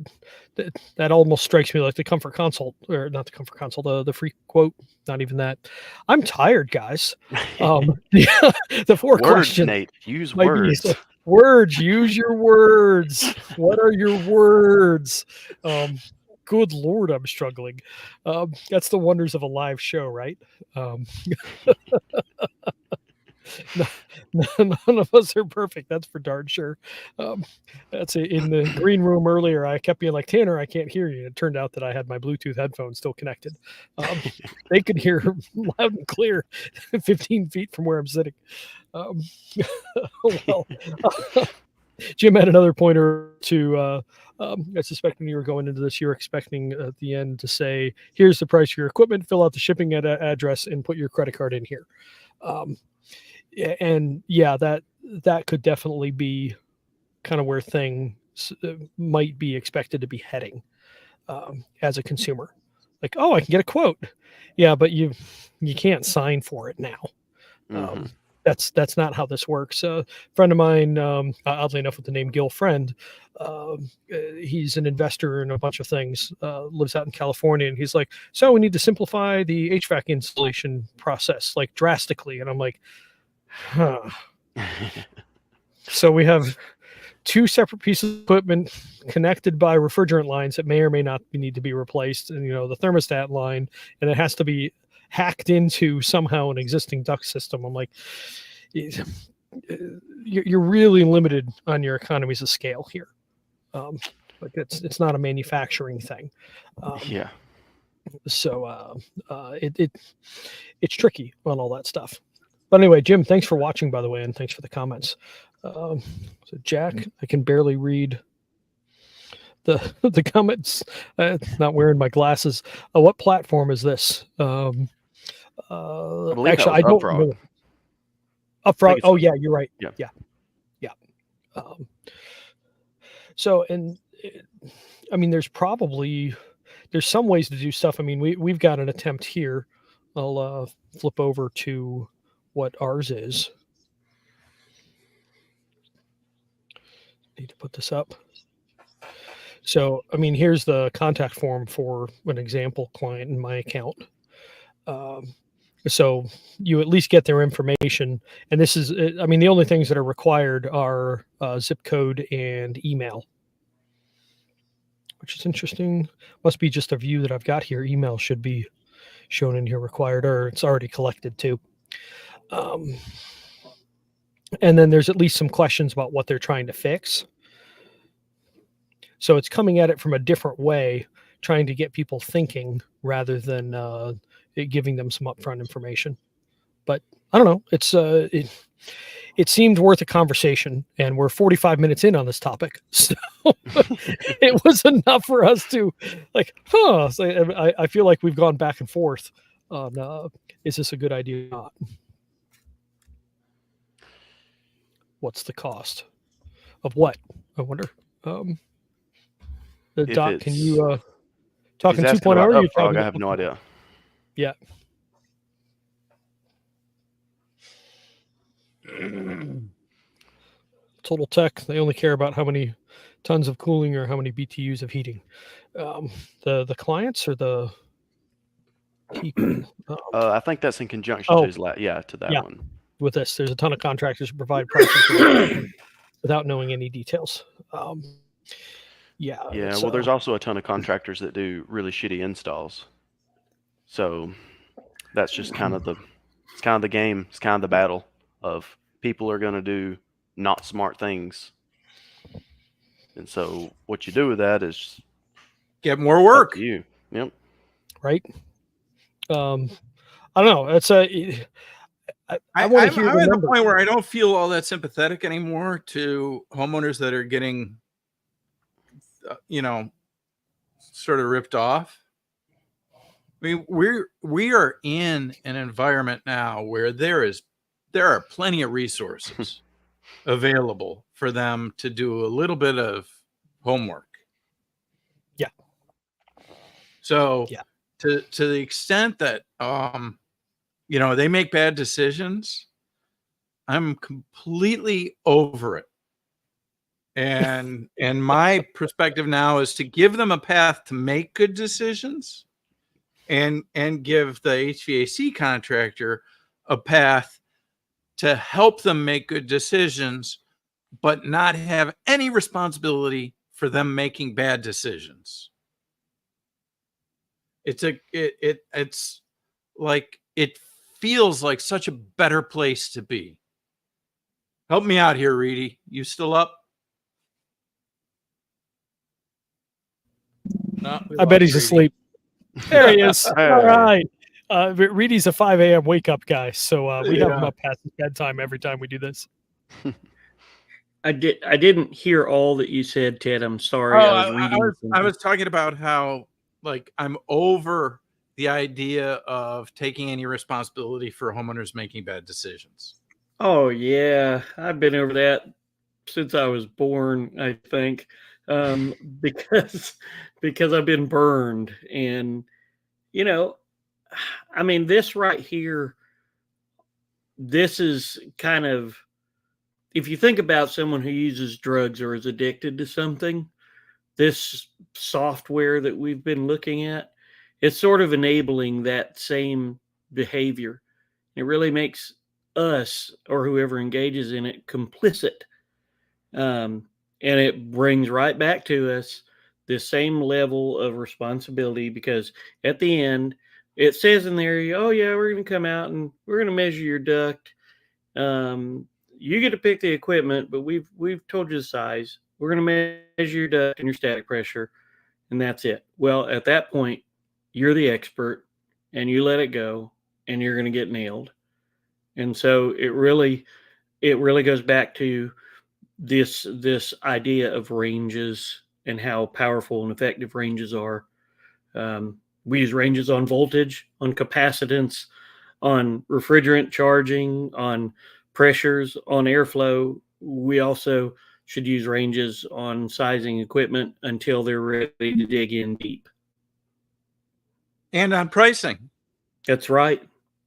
that almost strikes me like the comfort consult, or not the comfort consult, the free quote, not even that. I'm tired, guys. The 4 words, questions. Nate, use words. Words, use your words. What are your words? Good Lord, I'm struggling. That's the wonders of a live show, right? None of us are perfect. That's for darn sure. That's in the green room earlier. I kept being like, Tanner, I can't hear you. It turned out that I had my Bluetooth headphones still connected. They could hear loud and clear 15 feet from where I'm sitting. Jim had another pointer to, I suspect when you were going into this, you're expecting at the end to say, here's the price of your equipment, fill out the shipping address, and put your credit card in here. And yeah, that could definitely be kind of where things might be expected to be heading as a consumer. Like, oh, I can get a quote. Yeah, but you can't sign for it now. That's not how this works. A friend of mine, oddly enough, with the name Gil Friend, he's an investor in a bunch of things, lives out in California, and he's like, so we need to simplify the HVAC installation process, like drastically. And I'm like, huh. So we have 2 separate pieces of equipment connected by refrigerant lines that may or may not need to be replaced, and the thermostat line, and it has to be hacked into somehow an existing duct system. I'm like, you're really limited on your economies of scale here. Like it's not a manufacturing thing. So it's tricky on all that stuff. But anyway, Jim, thanks for watching, by the way, and thanks for the comments. So Jack, I can barely read the comments. Not wearing my glasses. What platform is this? Actually, I don't know. Upfront. Oh yeah, you're right. Yeah. So, and I mean, there's some ways to do stuff. I mean, we've got an attempt here. I'll flip over to what ours is. Need to put this up. So, I mean, here's the contact form for an example client in my account. So you at least get their information. And this is, I mean, the only things that are required are zip code and email, which is interesting. Must be just a view that I've got here. Email should be shown in here required, or it's already collected too. And then there's at least some questions about what they're trying to fix. So it's coming at it from a different way, trying to get people thinking rather than giving them some upfront information. But I don't know. It's it seemed worth a conversation, and we're 45 minutes in on this topic, so it was enough for us to like. So I feel like we've gone back and forth on is this a good idea or not? What's the cost of what? I wonder. Doc, can you talking 2.0? Or you talking I have no idea. Yeah. Total Tech, they only care about how many tons of cooling or how many BTUs of heating. The clients or the people? I think that's in conjunction to that one. With this, there's a ton of contractors who provide pricing without knowing any details. Well, there's also a ton of contractors that do really shitty installs. So that's just kind of the game. It's kind of the battle of people are going to do not smart things. And so what you do with that is get more work. You. Yep. Right. I don't know. It's I I'm at the point where I don't feel all that sympathetic anymore to homeowners that are getting, sort of ripped off. I mean, we are in an environment now where there are plenty of resources available for them to do a little bit of homework. Yeah. So to the extent that they make bad decisions, I'm completely over it. And my perspective now is to give them a path to make good decisions and give the HVAC contractor a path to help them make good decisions, but not have any responsibility for them making bad decisions. It's like, it feels like such a better place to be. Help me out here, Reedy. You still up? No, I bet he's asleep. There he is. All right. Reedy's a 5 a.m. wake up guy, so we have him up past his bedtime every time we do this. I didn't hear all that you said, Ted. I'm sorry. I was reading. I was talking about how, like, I'm over the idea of taking any responsibility for homeowners making bad decisions. Oh yeah, I've been over that since I was born, I think, because I've been burned, and I mean, this right here, this is kind of, if you think about someone who uses drugs or is addicted to something, this software that we've been looking at, it's sort of enabling that same behavior. It really makes us, or whoever engages in it, complicit. And it brings right back to us this same level of responsibility, because at the end, it says in there, oh yeah, we're going to come out and we're going to measure your duct. You get to pick the equipment, but we've told you the size. We're going to measure your duct and your static pressure, and that's it. Well, at that point, you're the expert, and you let it go, and you're going to get nailed. And so it really goes back to this idea of ranges and how powerful and effective ranges are. We use ranges on voltage, on capacitance, on refrigerant charging, on pressures, on airflow. We also should use ranges on sizing equipment until they're ready to dig in deep. And on pricing. That's right.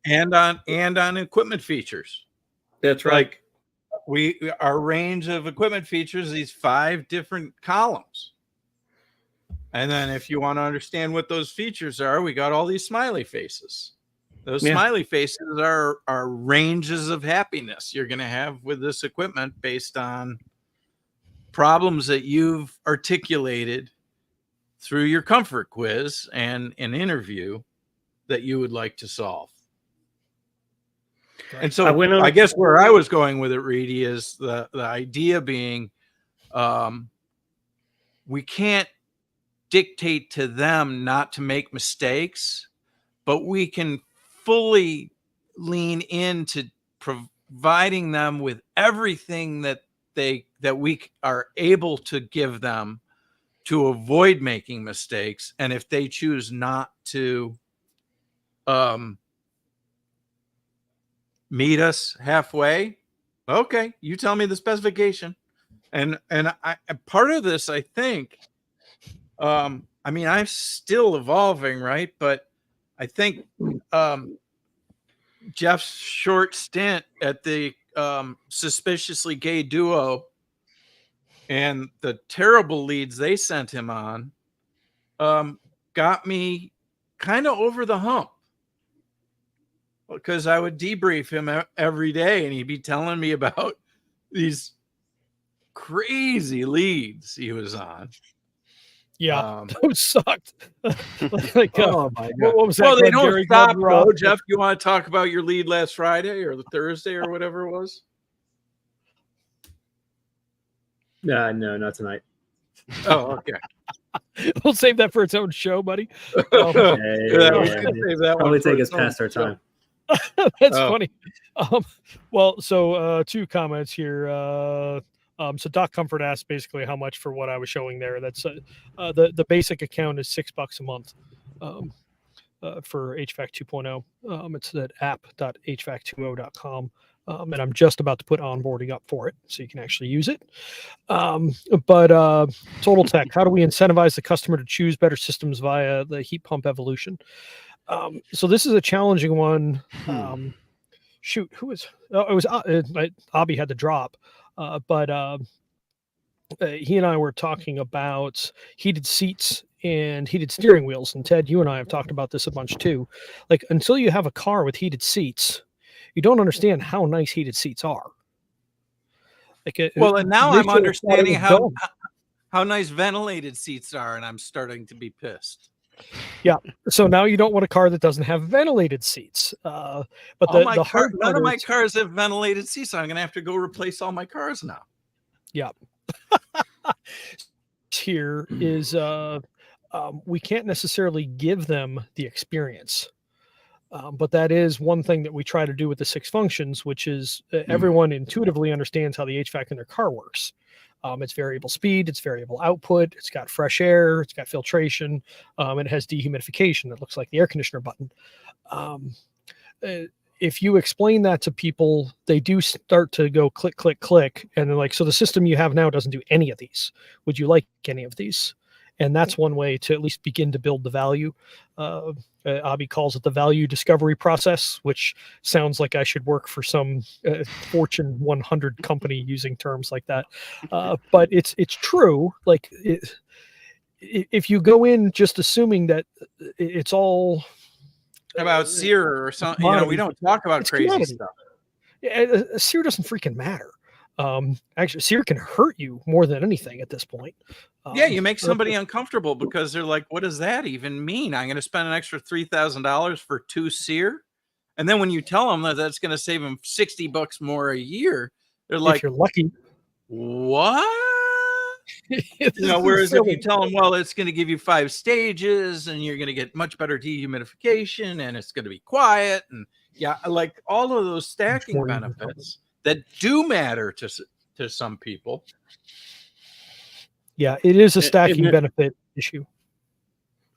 and on equipment features. That's right. Like our range of equipment features, these 5 different columns. And then if you want to understand what those features are, we got all these smiley faces. Those smiley faces are ranges of happiness you're going to have with this equipment based on problems that you've articulated through your comfort quiz and an interview that you would like to solve. And so I guess where I was going with it, Reedy, is the idea being we can't dictate to them not to make mistakes, but we can fully lean into providing them with everything that we are able to give them to avoid making mistakes. And if they choose not to meet us halfway, okay, you tell me the specification. And I part of this, I think, I mean, I'm still evolving, right? But I think Jeff's short stint at the Suspiciously Gay Duo and the terrible leads they sent him on got me kind of over the hump, because I would debrief him every day and he'd be telling me about these crazy leads he was on. Yeah, those sucked. Like, oh my God. What was that? Well, they don't Gary stop, Rob? though. Jeff, you want to talk about your lead last Friday or the Thursday or whatever it was? No, not tonight. Oh, okay. We'll save that for its own show, buddy. Probably take us past our time. That's funny. Well, so 2 comments here. So Doc Comfort asked basically how much for what I was showing there. That's the basic account is $6 a month for HVAC 2.0. It's at app.hvac20.com. And I'm just about to put onboarding up for it so you can actually use it. But Total Tech, how do we incentivize the customer to choose better systems via the heat pump evolution? So this is a challenging one. Shoot, who was? Oh, it was Abby had to drop, but he and I were talking about heated seats and heated steering wheels. And Ted, you and I have talked about this a bunch too. Like, until you have a car with heated seats, you don't understand how nice heated seats are. Like, well, and now I'm understanding how nice ventilated seats are, and I'm starting to be pissed. Yeah. So now you don't want a car that doesn't have ventilated seats. But the hard none of my cars have ventilated seats. So I'm going to have to go replace all my cars now. Yeah. Here is we can't necessarily give them the experience. But that is one thing that we try to do with the 6 functions, which is everyone intuitively understands how the HVAC in their car works. It's variable speed, it's variable output, it's got fresh air, it's got filtration, and it has dehumidification that looks like the air conditioner button. If you explain that to people, they do start to go click, click, click. And they're like, so the system you have now doesn't do any of these. Would you like any of these? And that's one way to at least begin to build the value. Abby calls it the value discovery process, which sounds like I should work for some Fortune 100 company using terms like that. But it's true. Like, if you go in just assuming that it's all about SEER or something, we don't talk about crazy stuff. Yeah, SEER doesn't freaking matter. Actually, SEER can hurt you more than anything at this point. Yeah, you make somebody uncomfortable because they're like, what does that even mean? I'm going to spend an extra $3,000 for 2 SEER. And then when you tell them that that's going to save them $60 more a year, they're like, if you're lucky. What? Whereas if you tell them, well, it's going to give you 5 stages and you're going to get much better dehumidification and it's going to be quiet. And yeah, like all of those stacking benefits that do matter to some people. Yeah, it is a stacking benefit issue.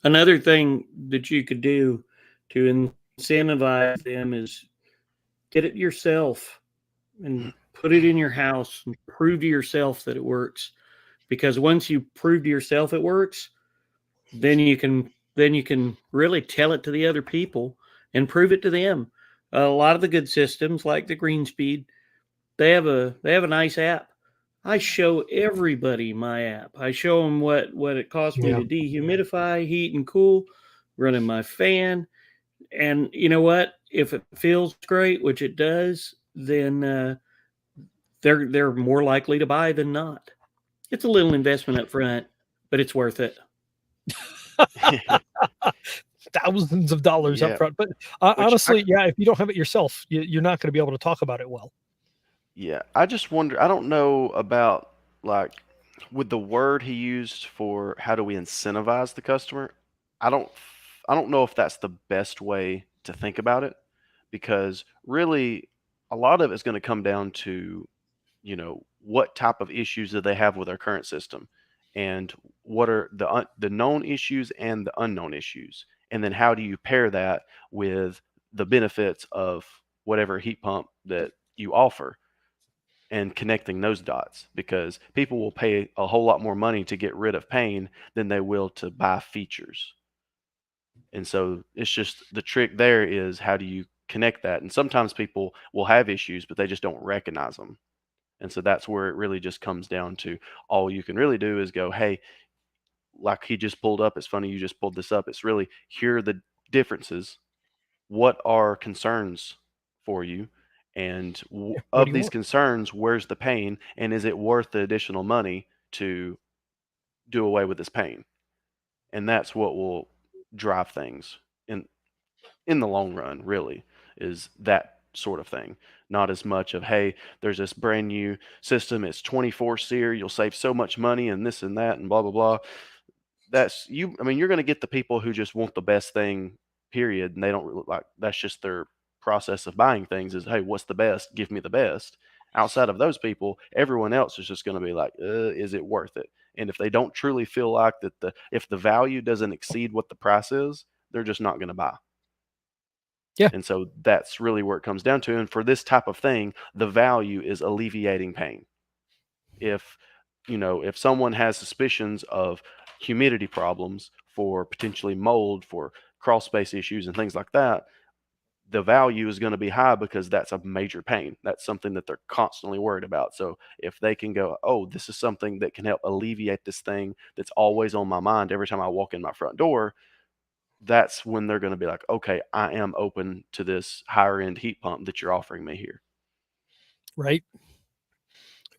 Another thing that you could do to incentivize them is get it yourself and put it in your house and prove to yourself that it works. Because once you prove to yourself it works, then you can really tell it to the other people and prove it to them. A lot of the good systems, like the Greenspeed, they have a nice app. I show everybody my app. I show them what it costs me Yeah. to dehumidify, heat, and cool, running my fan. And you know what? If it feels great, which it does, then they're more likely to buy than not. It's a little investment up front, but it's worth it. Thousands of dollars Yeah. up front. But Which honestly, yeah, if you don't have it yourself, you're not going to be able to talk about it well. Yeah, I just wonder. I don't know about like with the word he used for how do we incentivize the customer. I don't. I don't know if that's the best way to think about it because really a lot of it's going to come down to what type of issues do they have with our current system, and what are the known issues and the unknown issues, and then how do you pair that with the benefits of whatever heat pump that you offer and connecting those dots because people will pay a whole lot more money to get rid of pain than they will to buy features. And so it's just the trick there is how do you connect that? And sometimes people will have issues, but they just don't recognize them. And so that's where it really just comes down to all you can really do is go, hey, like he just pulled up. It's funny you just pulled this up. It's really here are the differences. What are concerns for you? And Yeah. What do of you these want? concerns, where's the pain? And is it worth the additional money to do away with this pain? And that's what will drive things in the long run, really, is that sort of thing. Not as much of, hey, there's this brand new system, it's 24 SEER, you'll save so much money and this and that and blah blah blah. That's you. I mean, you're going to get the people who just want the best thing, period, and they don't really like. That's just their process of buying things. Is hey, what's the best? Give me the best. Outside of those people, everyone else is just going to be like, is it worth it? And if they don't truly feel like that, if the value doesn't exceed what the price is, they're just not going to buy. Yeah. And so that's really where it comes down to. And for this type of thing, the value is alleviating pain. If if someone has suspicions of humidity problems for potentially mold for crawl space issues and things like that, the value is going to be high because that's a major pain. That's something that they're constantly worried about. So if they can go, oh, this is something that can help alleviate this thing that's always on my mind every time I walk in my front door, that's when they're going to be like, okay, I am open to this higher end heat pump that you're offering me here. Right.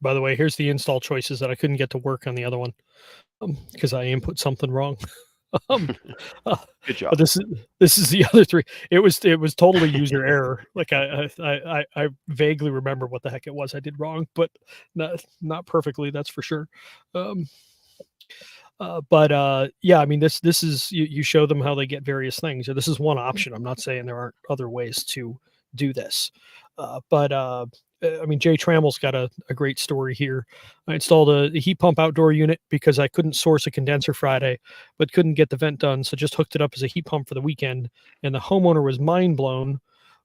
By the way, here's the install choices that I couldn't get to work on the other one because I input something wrong. um, Good job. But this is the other three. It was totally user error. Like I vaguely remember what the heck it was I did wrong, but not perfectly. That's for sure. But yeah, I mean this is you show them how they get various things. Or this is one option. I'm not saying there aren't other ways to do this, but I mean Jay Trammell's got a great story here. I installed a heat pump outdoor unit because I couldn't source a condenser Friday, but couldn't get the vent done, so just hooked it up as a heat pump for the weekend. And the homeowner was mind blown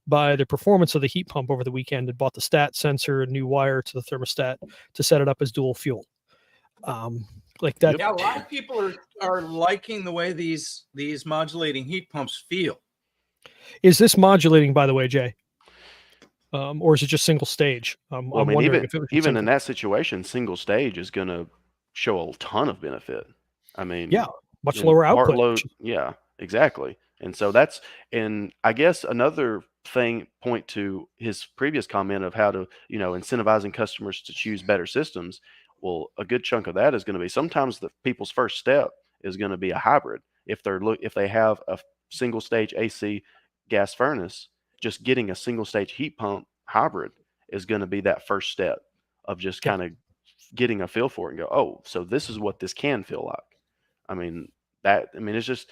by the performance of the heat pump over the weekend and bought the stat sensor, a new wire to the thermostat to set it up as dual fuel. Like that. Yeah, a lot of people are liking the way these modulating heat pumps feel. Is this modulating, by the way, Jay? Or is it just single stage? I'm Well, I mean, wondering if it was even in that situation, single stage is going to show a ton of benefit. I mean, yeah, much and lower part output. load, yeah, exactly. And so and I guess another thing point to his previous comment of how to, incentivizing customers to choose better systems. Well, a good chunk of that is going to be sometimes the people's first step is going to be a hybrid. If they have a single stage AC gas furnace, just getting a single stage heat pump hybrid is going to be that first step of just Yeah. kind of getting a feel for it and go, oh, so this is what this can feel like. I mean, it's just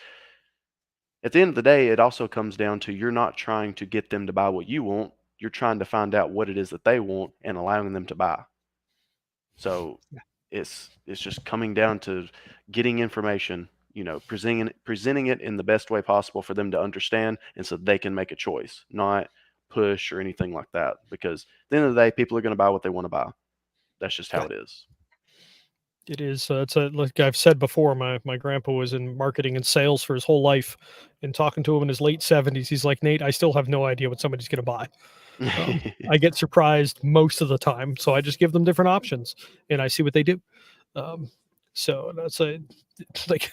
at the end of the day, it also comes down to you're not trying to get them to buy what you want. You're trying to find out what it is that they want and allowing them to buy. So it's just coming down to getting information, presenting it in the best way possible for them to understand and so they can make a choice, not push or anything like that. Because at the end of the day, people are going to buy what they want to buy. That's just how it is. It is. It's a like I've said before. My grandpa was in marketing and sales for his whole life, and talking to him in his late 70s, he's like, Nate, I still have no idea what somebody's going to buy. I get surprised most of the time, so I just give them different options, and I see what they do. So that's like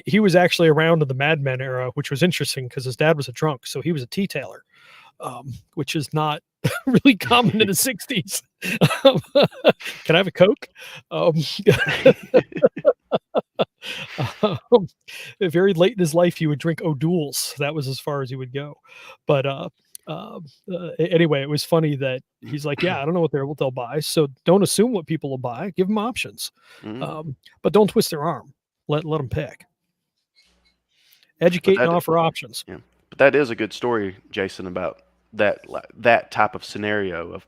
he was actually around in the Mad Men era, which was interesting because his dad was a drunk, so he was a tea-tailer, which is not really common in the 60s. Can I have a Coke? Very late in his life, he would drink O'Doul's. That was as far as he would go. But anyway, it was funny that he's like, yeah, I don't know what they'll buy. So don't assume what people will buy. Give them options, but don't twist their arm. Let them pick. Educate and offer options. Yeah, but that is a good story, Jason, about that type of scenario of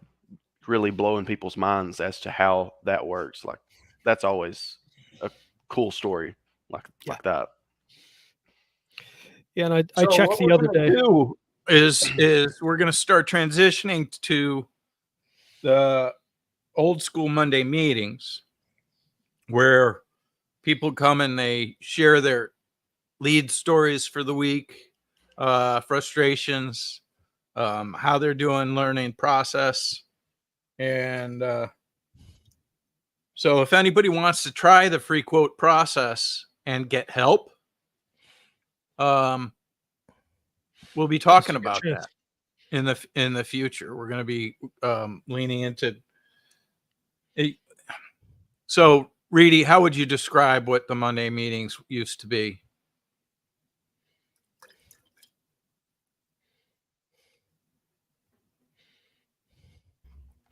really blowing people's minds as to how that works. Like that's always a cool story like that. Yeah, and I checked the other day. Is we're going to start transitioning to the old school Monday meetings where people come and they share their lead stories for the week, frustrations, how they're doing learning process. And so if anybody wants to try the free quote process and get help, we'll be talking about that in the future. We're going to be leaning into it. So, Reedy, how would you describe what the Monday meetings used to be?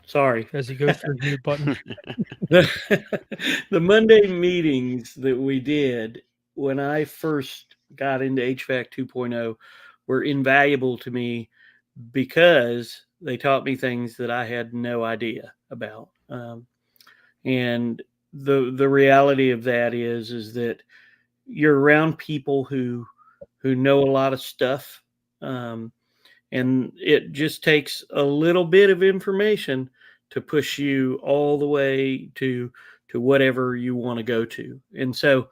Sorry. As he goes through the mute button. The Monday meetings that we did when I first got into HVAC 2.0 were invaluable to me because they taught me things that I had no idea about. And the reality of that is that you're around people who know a lot of stuff. And it just takes a little bit of information to push you all the way to whatever you want to go to. And so,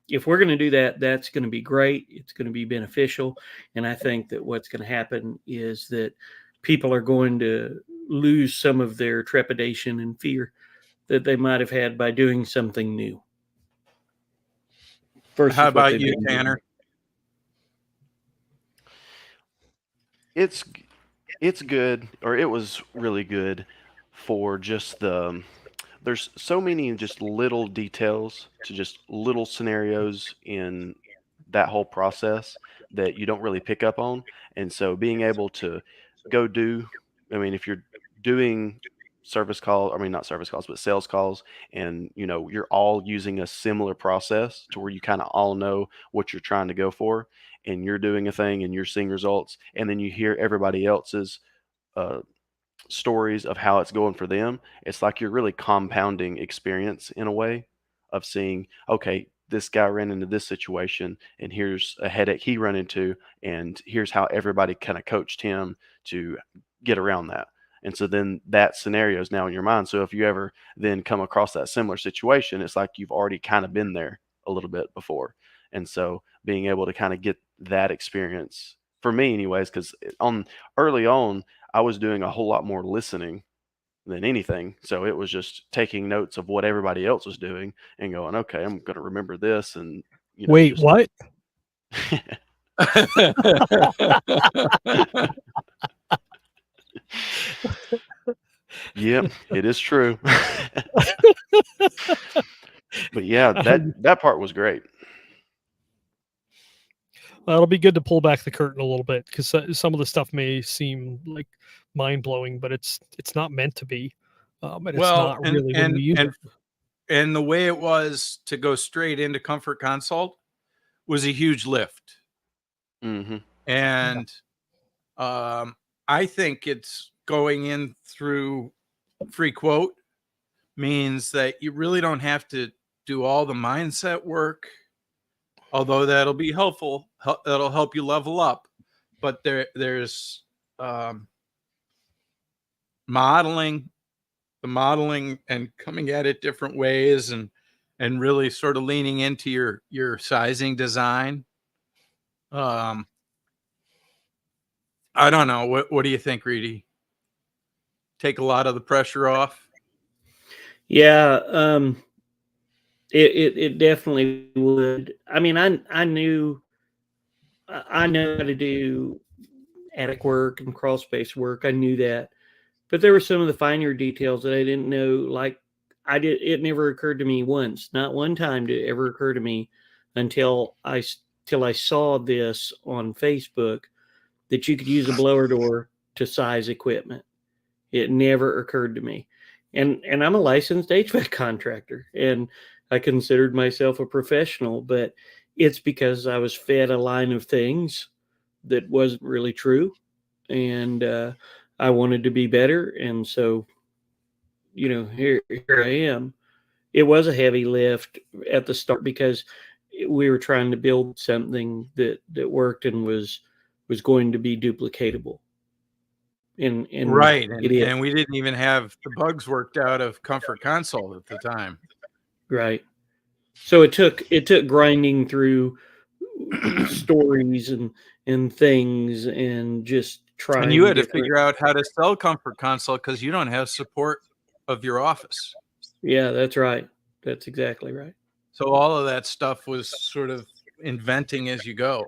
if we're going to do that, that's going to be great. It's going to be beneficial. And I think that what's going to happen is that people are going to lose some of their trepidation and fear that they might have had by doing something new. How about you, Tanner? It's good, or it was really good for just there's so many just little details to just little scenarios in that whole process that you don't really pick up on. And so being able to go if you're doing not service calls, but sales calls, and you're all using a similar process to where you kind of all know what you're trying to go for, and you're doing a thing and you're seeing results, and then you hear everybody else's stories of how it's going for them. It's like you're really compounding experience in a way of seeing, okay, this guy ran into this situation and here's a headache he ran into, and here's how everybody kind of coached him to get around that. And so then that scenario is now in your mind. So if you ever then come across that similar situation, it's like you've already kind of been there a little bit before. And so being able to kind of get that experience, for me anyways, because early on, I was doing a whole lot more listening than anything. So it was just taking notes of what everybody else was doing and going, okay, I'm going to remember this. And wait, what? Yep, it is true. But yeah, that part was great. Well, it'll be good to pull back the curtain a little bit because some of the stuff may seem like mind blowing, but it's not meant to be. And it's not really when we use it. And the way it was to go straight into Comfort Consult was a huge lift. Mm-hmm. And I think it's going in through free quote means that you really don't have to do all the mindset work, although that'll be helpful. That'll help you level up. But there's modeling the modeling and coming at it different ways and really sort of leaning into your sizing design. I don't know. What do you think, Reedy? Take a lot of the pressure off? Yeah, it definitely would. I mean, I know how to do attic work and crawl space work. I knew that, but there were some of the finer details that I didn't know. Like it never occurred to me once, not one time did it ever occur to me until I saw this on Facebook that you could use a blower door to size equipment. It never occurred to me. And I'm a licensed HVAC contractor, and I considered myself a professional, but it's because I was fed a line of things that wasn't really true. And I wanted to be better. And so, here I am. It was a heavy lift at the start because we were trying to build something that worked and was going to be duplicatable. And Right. it is. And we didn't even have the bugs worked out of Comfort Console at the time. Right. So it took grinding through stories and things and just trying. And you had to figure out how to sell Comfort Console because you don't have support of your office. Yeah, that's right. That's exactly right. So all of that stuff was sort of inventing as you go.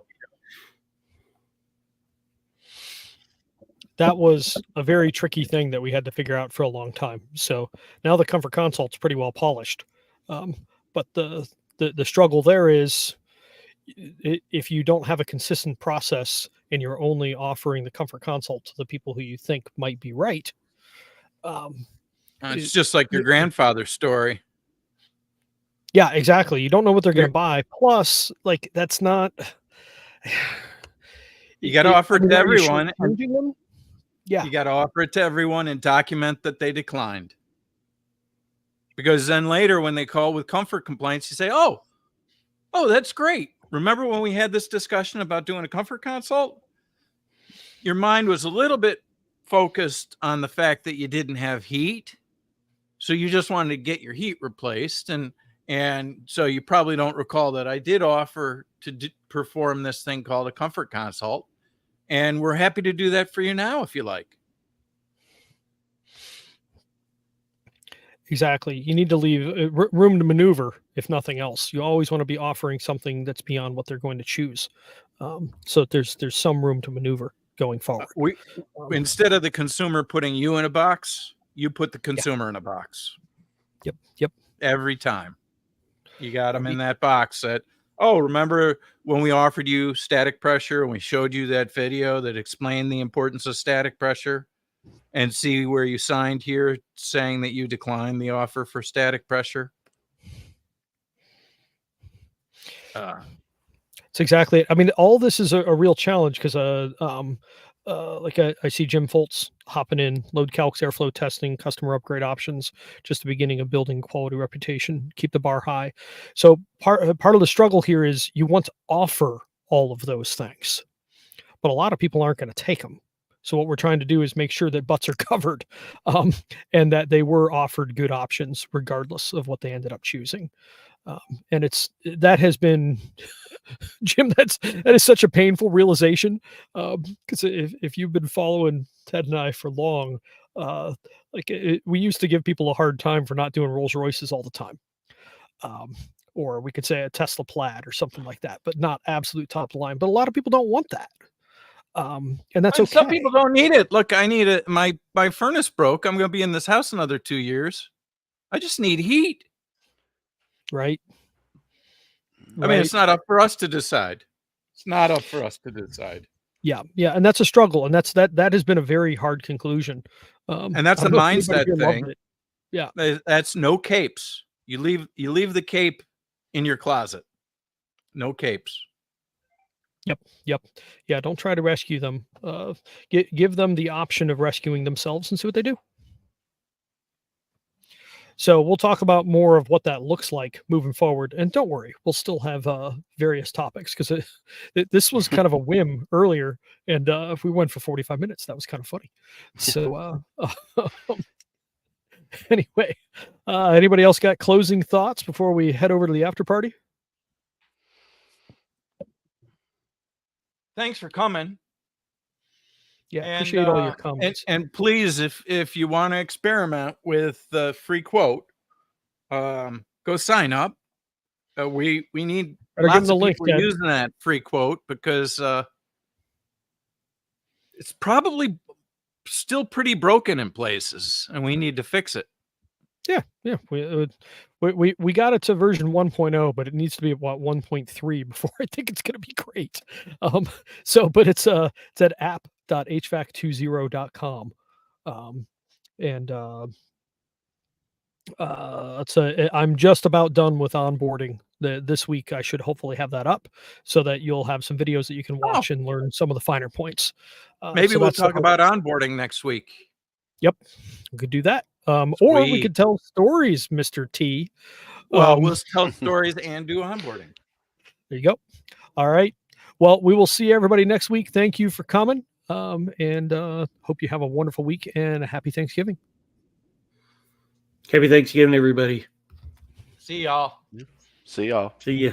That was a very tricky thing that we had to figure out for a long time. So now the Comfort Console is pretty well polished. But the struggle there is if you don't have a consistent process and you're only offering the Comfort Console to the people who you think might be right. It's just like your grandfather's story. Yeah, exactly. You don't know what they're going to buy. Plus, like, that's not. You got to offer it to everyone. Yeah. You got to offer it to everyone and document that they declined. Because then later when they call with comfort complaints, you say, oh, that's great. Remember when we had this discussion about doing a comfort consult? Your mind was a little bit focused on the fact that you didn't have heat. So you just wanted to get your heat replaced. And so you probably don't recall that I did offer to perform this thing called a comfort consult. And we're happy to do that for you now, if you like. Exactly. You need to leave room to maneuver, if nothing else. You always want to be offering something that's beyond what they're going to choose. So there's some room to maneuver going forward. Instead of the consumer putting you in a box, you put the consumer in a box. Yep. Every time. You got them in that box that, remember when we offered you static pressure and we showed you that video that explained the importance of static pressure? And see where you signed here saying that you declined the offer for static pressure. It's exactly it. I mean, all this is a real challenge because I see Jim Foltz hopping in, load calcs, airflow testing, customer upgrade options, just the beginning of building quality reputation, keep the bar high. So part of the struggle here is you want to offer all of those things, but a lot of people aren't going to take them. So what we're trying to do is make sure that butts are covered and that they were offered good options regardless of what they ended up choosing. And that has been, Jim, that is such a painful realization because if you've been following Ted and I for long, we used to give people a hard time for not doing Rolls Royces all the time. Or we could say a Tesla Plaid or something like that, but not absolute top line. But a lot of people don't want that. And that's okay. Some people don't need it. Look, I need it. My furnace broke. I'm going to be in this house another 2 years. I just need heat. Right. I mean, it's not up for us to decide. It's not up for us to decide. Yeah. And that's a struggle. And that has been a very hard conclusion. And that's a mindset thing. Yeah. That's no capes. You leave the cape in your closet. No capes. Yep. Yeah. Don't try to rescue them. Give them the option of rescuing themselves and see what they do. So we'll talk about more of what that looks like moving forward. And don't worry, we'll still have various topics because this was kind of a whim earlier. And if we went for 45 minutes, that was kind of funny. So Anyway, anybody else got closing thoughts before we head over to the after party? Thanks for coming. Yeah, appreciate all your comments. And please, if you want to experiment with the free quote, go sign up. We need lots of people using that free quote because it's probably still pretty broken in places, and we need to fix it. Yeah. We got it to version 1.0, but it needs to be at what 1.3 before I think it's going to be great. But it's at app.hvac20.com, and I'm just about done with onboarding. This week I should hopefully have that up so that you'll have some videos that you can watch and learn some of the finer points. Maybe we'll talk about onboarding next week. Yep, we could do that. Or we could tell stories, Mr. T. Well, we'll tell stories and do onboarding. There you go. All right. Well, we will see everybody next week. Thank you for coming. And hope you have a wonderful week and a happy Thanksgiving. Happy Thanksgiving, everybody. See y'all. See y'all. See ya.